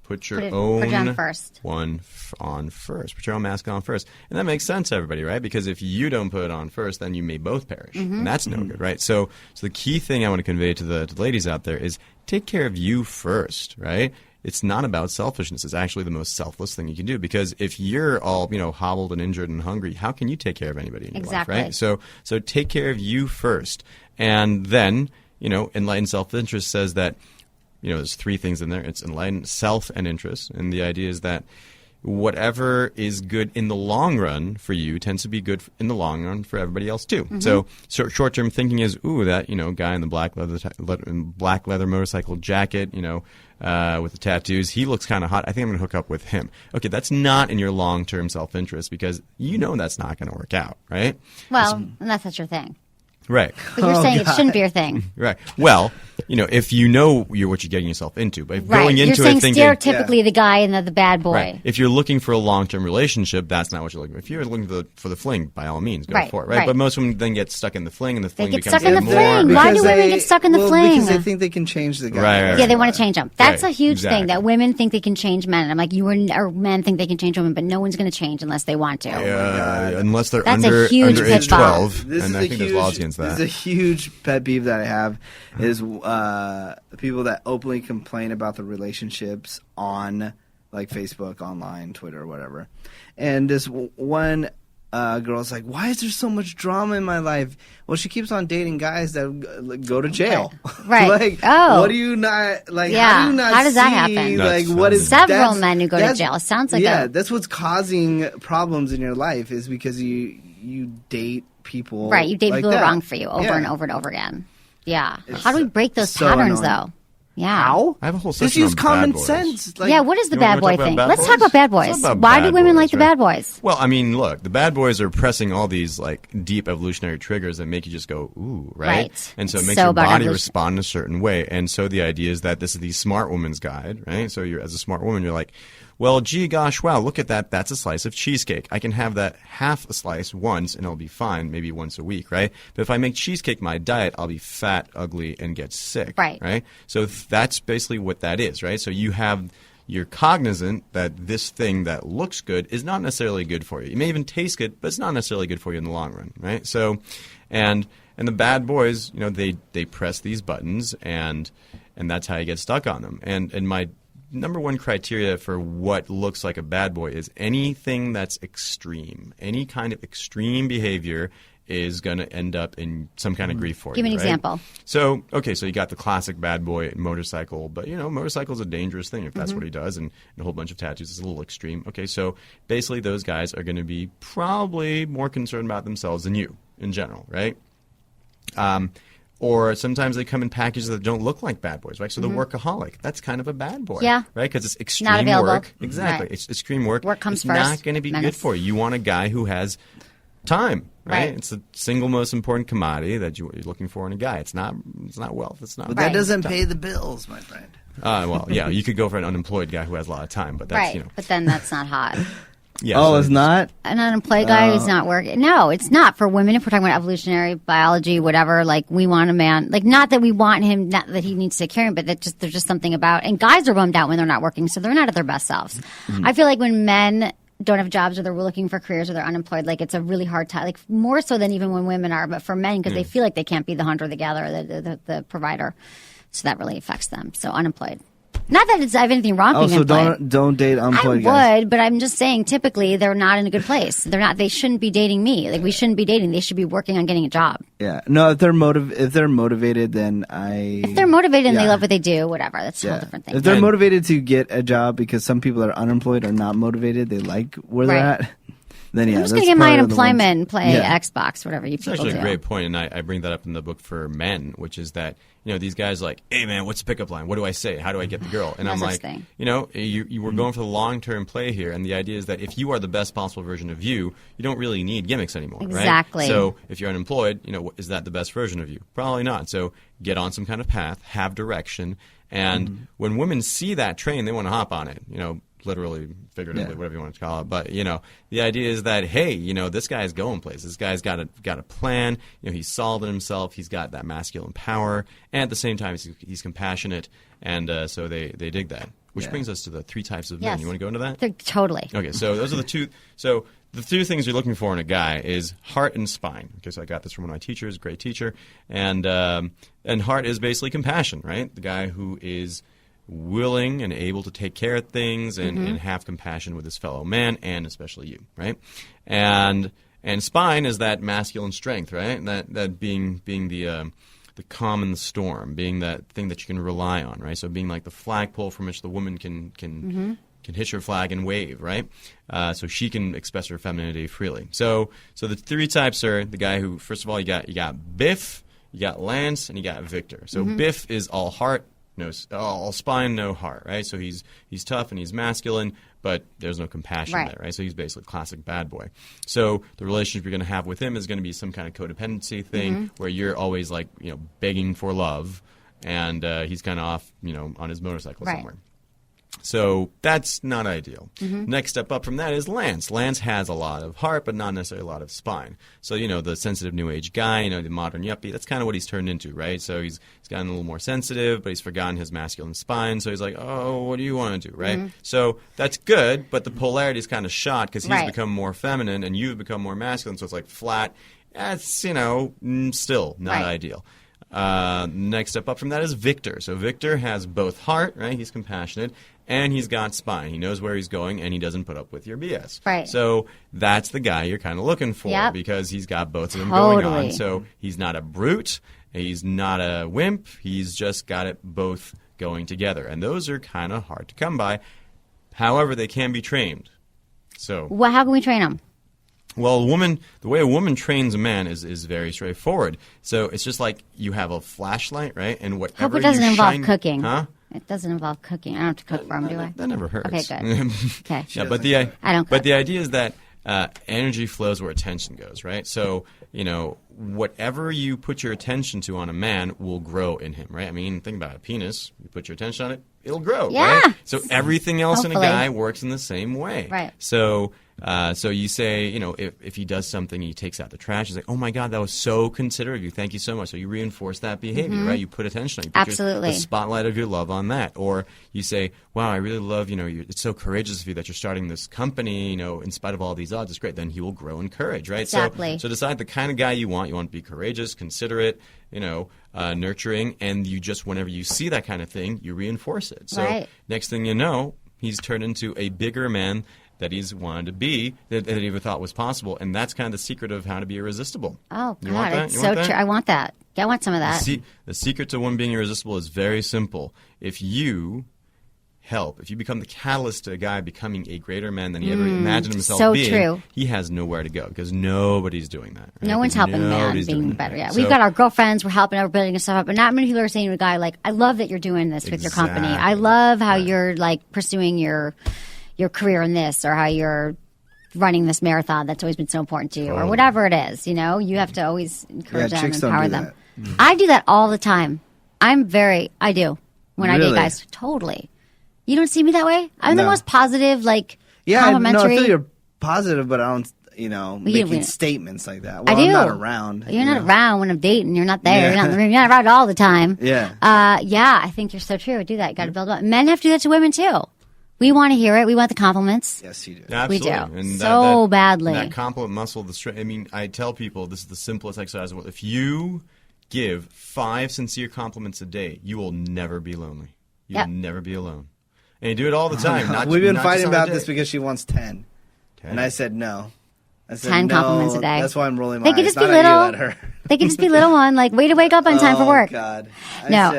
Put your own one on first. Put your own mask on first. And that makes sense to everybody, right? Because if you don't put it on first, then you may both perish. And that's no good, right? So the key thing I want to convey to the ladies out there is take care of you first, right? It's not about selfishness. It's actually the most selfless thing you can do. Because if you're all, hobbled and injured and hungry, how can you take care of anybody in your life, right? So take care of you first. And then, enlightened self-interest says that, there's three things in there. It's enlightened self and interest. And the idea is that whatever is good in the long run for you tends to be good in the long run for everybody else too. So short-term thinking is, that, guy in the black leather motorcycle jacket, with the tattoos, he looks kind of hot. I think I'm going to hook up with him. Okay, that's not in your long-term self-interest because that's not going to work out, right? Well, unless that's your thing. Right. But you're saying it shouldn't be your thing. Right. Well, if you know what you're getting yourself into, but going into you're saying it thinking stereotypically the guy and the bad boy. Right. If you're looking for a long-term relationship, that's not what you're looking for. If you're looking for the fling, by all means, go for it. Right. But most women then get stuck in the fling, and the fling becomes stuck in the fling. more. Why do women get stuck in the fling? Because they think they can change the guy. Right. Yeah, they want to change them. That's a huge exactly. thing that women think they can change men. And I'm like, or men think they can change women, but no one's going to change unless they want to. Unless they're That's under a huge age pitfall. 12, and I think there's laws against that. This is a huge pet peeve that I have is people that openly complain about the relationships on like Facebook, online, Twitter, or whatever. And this one girl's like, why is there so much drama in my life? Well, she keeps on dating guys that go to jail. Right. Like, what do you not, like, how do you not how does that see, happen? like, what is Several men who go to jail. It sounds like that's what's causing problems in your life is because you date people. Right, you date like people who are that. wrong for you over and over and over again. Yeah. How do we break those so patterns, annoying. though? Yeah. How? I have a whole Just session use on common bad boys. sense. Like, Yeah, what is the You bad wanna boy talk about thing? bad Let's boys? talk about bad Let's boys. talk about Why bad do women boys, like the right? bad boys? Well, I mean, look, the bad boys are pressing all these like deep evolutionary triggers that make you just go, ooh, right? And so it makes your about body evolution. respond in a certain way. And so the idea is that this is the smart woman's guide, right? So you're as a smart woman, you're like, well, gee, gosh, wow, look at that. That's a slice of cheesecake. I can have that half a slice once and it'll be fine, maybe once a week, right? But if I make cheesecake my diet, I'll be fat, ugly, and get sick, right? So that's basically what that is, right? So you're cognizant that this thing that looks good is not necessarily good for you. It may even taste good, but it's not necessarily good for you in the long run, right? So, and the bad boys, they press these buttons and that's how you get stuck on them. And my number one criteria for what looks like a bad boy is anything that's extreme. Any kind of extreme behavior is going to end up in some kind of grief for you. Give me an example. So you got the classic bad boy motorcycle, but motorcycle's a dangerous thing if that's what he does, and a whole bunch of tattoos is a little extreme. Okay, so basically those guys are going to be probably more concerned about themselves than you in general, right? Or sometimes they come in packages that don't look like bad boys, right? So the workaholic, that's kind of a bad boy, right? Because it's extreme Not available. work. Exactly. Right. It's extreme work. Work comes it's first. not going to be good for you. You want a guy who has time, right? It's the single most important commodity that you're looking for in a guy. It's not wealth. It's not. But that doesn't pay the bills, my friend. Well, yeah, you could go for an unemployed guy who has a lot of time, but that's But then that's not hot. Yeah, oh, so it's not? An unemployed guy who's not working. No, it's not. For women, if we're talking about evolutionary biology, whatever, like we want a man, like not that we want him, not that he needs to take care of him, but that there's just something about, and guys are bummed out when they're not working, so they're not at their best selves. I feel like when men don't have jobs or they're looking for careers or they're unemployed, like it's a really hard time, like more so than even when women are, but for men, because they feel like they can't be the hunter, the gatherer, the provider. So that really affects them. So unemployed. Not that I have anything wrong being employed. So don't date unemployed I guys. would, but I'm just saying typically they're not in a good place. They shouldn't be dating me. Like we shouldn't be dating. They should be working on getting a job. Yeah. No, if they're motivated, then If they're motivated and they love what they do, whatever. That's a whole different thing. If they're motivated to get a job, because some people that are unemployed are not motivated, they like where they're at, then yeah, I'm just that's going to get my probably the unemployment and ones- play Yeah. Xbox, whatever you It's people actually do. a great point, and I bring that up in the book for men, which is that, these guys are like, hey, man, what's the pickup line? What do I say? How do I get the girl? And No I'm such like, thing. you were going for the long-term play here, and the idea is that if you are the best possible version of you, you don't really need gimmicks anymore, Exactly. right? So if you're unemployed, is that the best version of you? Probably not. So get on some kind of path, have direction, and when women see that train, they want to hop on it, literally, figuratively, whatever you want to call it. But, the idea is that, hey, this guy's going places. This guy's got a plan. He's solid in himself. He's got that masculine power. And at the same time, he's compassionate. And so they dig that. Which brings us to the 3 types of men. Yes. You want to go into that? Totally. Okay, so those are the 2. So the 2 things you're looking for in a guy is heart and spine. Okay, so I got this from one of my teachers, great teacher. And heart is basically compassion, right? The guy who is willing and able to take care of things and have compassion with his fellow man and especially you, right? And spine is that masculine strength, right? That being the calm in the storm, being that thing that you can rely on, right? So being like the flagpole from which the woman can hitch her flag and wave, right? So she can express her femininity freely. So the 3 types are the guy who, first of all, you got Biff, you got Lance, and you got Victor. So Biff is all heart. No, all spine, no heart, right? So he's tough and he's masculine, but there's no compassion there, right? So he's basically a classic bad boy. So the relationship you're going to have with him is going to be some kind of codependency thing where you're always like, begging for love, and he's kind of off, on his motorcycle somewhere. So that's not ideal. Next step up from that is Lance. Lance has a lot of heart, but not necessarily a lot of spine. So, the sensitive new age guy, the modern yuppie, that's kind of what he's turned into, right? So he's gotten a little more sensitive, but he's forgotten his masculine spine. So he's like, oh, what do you want to do, right? So that's good, but the polarity is kind of shot because he's become more feminine and you've become more masculine. So it's like flat. That's, still not ideal. Next step up from that is Victor. So Victor has both heart, right? He's compassionate, and he's got spine. He knows where he's going, and he doesn't put up with your BS. Right. So that's the guy you're kind of looking for because he's got both of them Totally. going on. So he's not a brute. He's not a wimp. He's just got it both going together. And those are kind of hard to come by. However, they can be trained. So How can we train them? Well, the way a woman trains a man is very straightforward. So it's just like you have a flashlight, right? And whatever Hope it doesn't you involve shine, cooking. Huh? It doesn't involve cooking. I don't have to cook for him, do I? That never hurts. Okay, good. Okay. Yeah, but the I don't but cook. the idea is that energy flows where attention goes, right? So whatever you put your attention to on a man will grow in him, right? I mean, think about it. A penis. You put your attention on it, it'll grow, Yeah. right? So everything else in a Hopefully. guy works in the same way, Right. So you say, if he does something, he takes out the trash. He's like, "Oh my God, that was so considerate of you. Thank you so much." So you reinforce that behavior, right? You put attention on it. You put Absolutely. the spotlight of your love on that. Or you say, "Wow, I really love, it's so courageous of you that you're starting this company, in spite of all these odds. It's great." Then he will grow in courage, right? Exactly. So decide the kind of guy you want. You want to be courageous, considerate, nurturing, and you just, whenever you see that kind of thing, you reinforce it. So Right. next thing you know, he's turned into a bigger man that he's wanted to be, that he ever thought was possible. And that's kind of the secret of how to be irresistible. Oh, You want God. that? It's You so want that? true. I want that. Yeah, I want some of that. The secret to one being irresistible is very simple. If you become the catalyst to a guy becoming a greater man than he ever imagined himself so being, true. he has nowhere to go because nobody's doing that. Right? No one's helping man Nobody's being doing that. better. Yeah, So- we've got our girlfriends. We're helping everybody building stuff up, but not many people are saying to a guy like, "I love that you're doing this with your company. I Exactly. love how you're like pursuing your career in this, or how you're running this marathon that's always been so important to you, or whatever it is." You have to always encourage them, chicks don't empower do them. that. I do that all the time. I do when I date Really? guys. Totally. You don't see me that way. I'm the No. most positive, like Yeah, I complimentary. feel you're positive, but I don't, making we- statements like that. I Well, do. I'm not around. You're not around when I'm dating. You're not there. Yeah. You're not around all the time. Yeah. Yeah, I think you're so true. Do that. You got to build up. Men have to do that to women too. We want to hear it. We want the compliments. Yes, you do. Absolutely. We do. And So badly. That compliment muscle, the strength. I mean, I tell people this is the simplest exercise. If you give 5 sincere compliments a day, you will never be lonely. You'll Yep. never be alone. And you do it all the time. We've been not fighting just on a about date. this because she wants 10. And I said no. I said 10 no, compliments a day. That's why I'm rolling my They could eyes. just be Not at you, little. at her. They can just be little one, like way to wake up on time for work. Oh, God. No,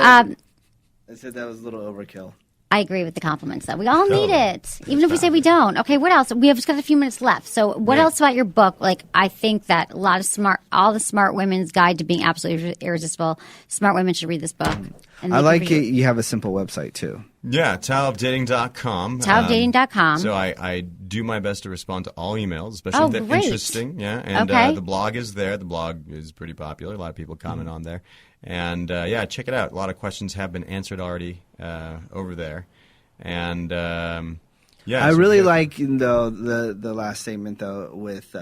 I said that was a little overkill. I agree with the compliments, though. We all need it, even if we say we don't. Okay, what else? We have just got a few minutes left. So, what else about your book? Like, I think that all the smart women's guide to being absolutely irresistible. Smart women should read this book. I like it. You have a simple website too. Yeah, taoofdating.com. Taoofdating.com. So I do my best to respond to all emails, especially if they're great. interesting. Yeah, and Okay. the blog is there. The blog is pretty popular. A lot of people comment on there. And check it out. A lot of questions have been answered already over there. And I really like though the last statement though with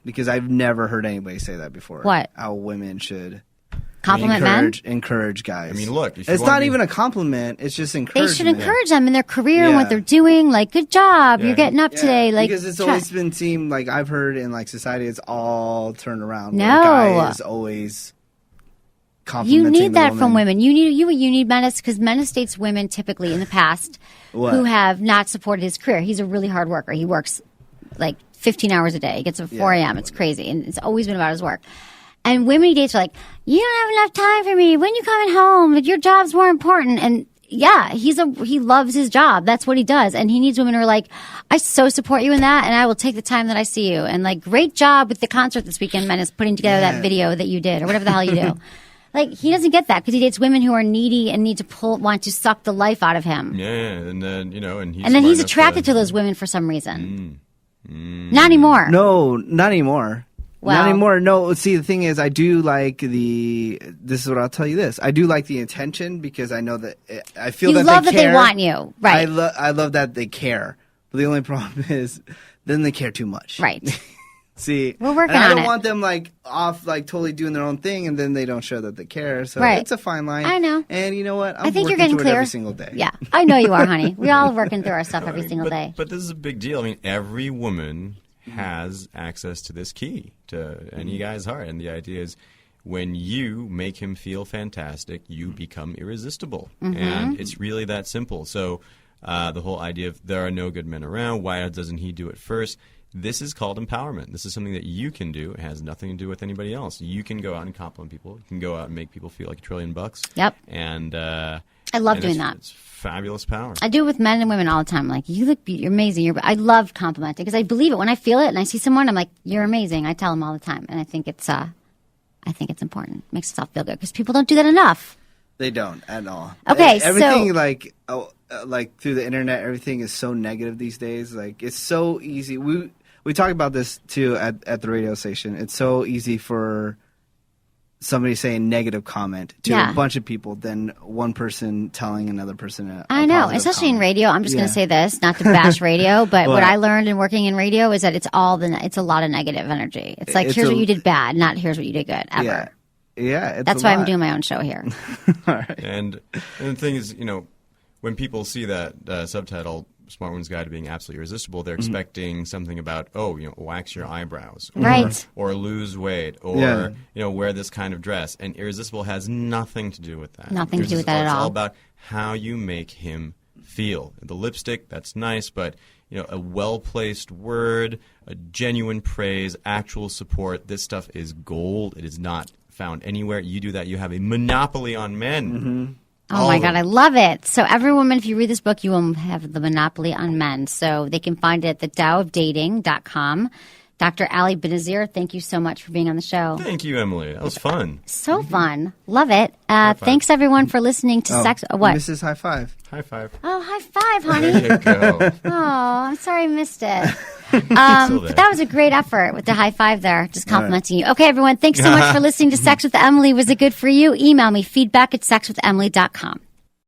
because I've never heard anybody say that before. What? How women should compliment men? Encourage guys. I mean, look, if you it's want not to be- even a compliment. It's just They encouragement. should encourage them in their career and Yeah. what they're doing. Like, good job. Yeah. You're getting up today. Like, because it's always been seemed like I've heard in like society it's all turned around. No. where a guy is always you complimenting need the that from woman. women. You need Menace because Menace dates women typically in the past What? who have not supported his career. He's a really hard worker. He works like 15 hours a day. He gets up at 4 a.m. It's crazy. And it's always been about his work. And women he dates are like, you don't have enough time for me. When you coming home? Your job's more important. And yeah, he loves his job. That's what he does. And he needs women who are like, I so support you in that, and I will take the time that I see you. And like, great job with the concert this weekend, Menace, putting together that video that you did, or whatever the hell you do. Like, he doesn't get that because he dates women who are needy and want to suck the life out of him. Yeah, and then and he's And then smart he's enough attracted to those women for some reason. Not anymore. No, not anymore. Well- Not anymore. No, see, the thing is, I do like this is what I'll tell you this. I do like the intention because I know that I feel You that love they that care. they want you. Right. I love that they care. But the only problem is then they care too much. Right. See, We're working and I on don't it. want them like off, like totally doing their own thing, and then they don't show that they care. So Right. it's a fine line. I know. And you know what? I'm I think you're working getting through it clear. every single day. Yeah, I know you are, honey. We all working through our stuff every single day. But this is a big deal. I mean, every woman has access to this key to any guy's heart. And the idea is when you make him feel fantastic, you become irresistible. And it's really that simple. So the whole idea of there are no good men around, why doesn't he do it first? This is called empowerment. This is something that you can do. It has nothing to do with anybody else. You can go out and compliment people. You can go out and make people feel like $1 trillion. Yep. And I love doing that. It's fabulous power. I do it with men and women all the time. Like, you look, you're amazing. I love complimenting because I believe it. When I feel it and I see someone, I'm like, you're amazing. I tell them all the time, and I think it's important. It makes yourself feel good because people don't do that enough. They don't at all. Okay, everything so like through the internet, everything is so negative these days. Like it's so easy. We talk about this too at the radio station. It's so easy for somebody saying a negative comment to a bunch of people than one person telling another person I know, positive especially in comment. radio. I'm just going Yeah. to say this, not to bash radio, but what What? I learned in working in radio is that it's a lot of negative energy. It's like, It's here's a- what you did bad, not here's what you did good, ever. Yeah, yeah. It's That's a why I'm lot. doing my own show here. And the thing is, when people see that subtitle, Smart Woman's Guide to Being Absolutely Irresistible, they're expecting something about, wax your eyebrows. Or, Right. Or lose weight. Or, wear this kind of dress. And irresistible has nothing to do with that. Nothing to do with that at It's all. all about how you make him feel. The lipstick, that's nice, but, a well-placed word, a genuine praise, actual support, this stuff is gold. It is not found anywhere. You do that, you have a monopoly on men. Oh my God, I love it. So every woman, if you read this book, you will have the monopoly on men. So they can find it at the taoofdating.com. Dr. Ali Binazir, thank you so much for being on the show. Thank you, Emily. That was fun. So fun. Love it. Thanks everyone for listening to Sex. What? Mrs. High Five. High five. Oh, high five, honey. There you go. Oh, I'm sorry I missed it. Still But there. that was a great effort with the high five there, just complimenting you. Okay, everyone, thanks so much for listening to Sex with Emily. Was it good for you? Email me, feedback@sexwithemily.com.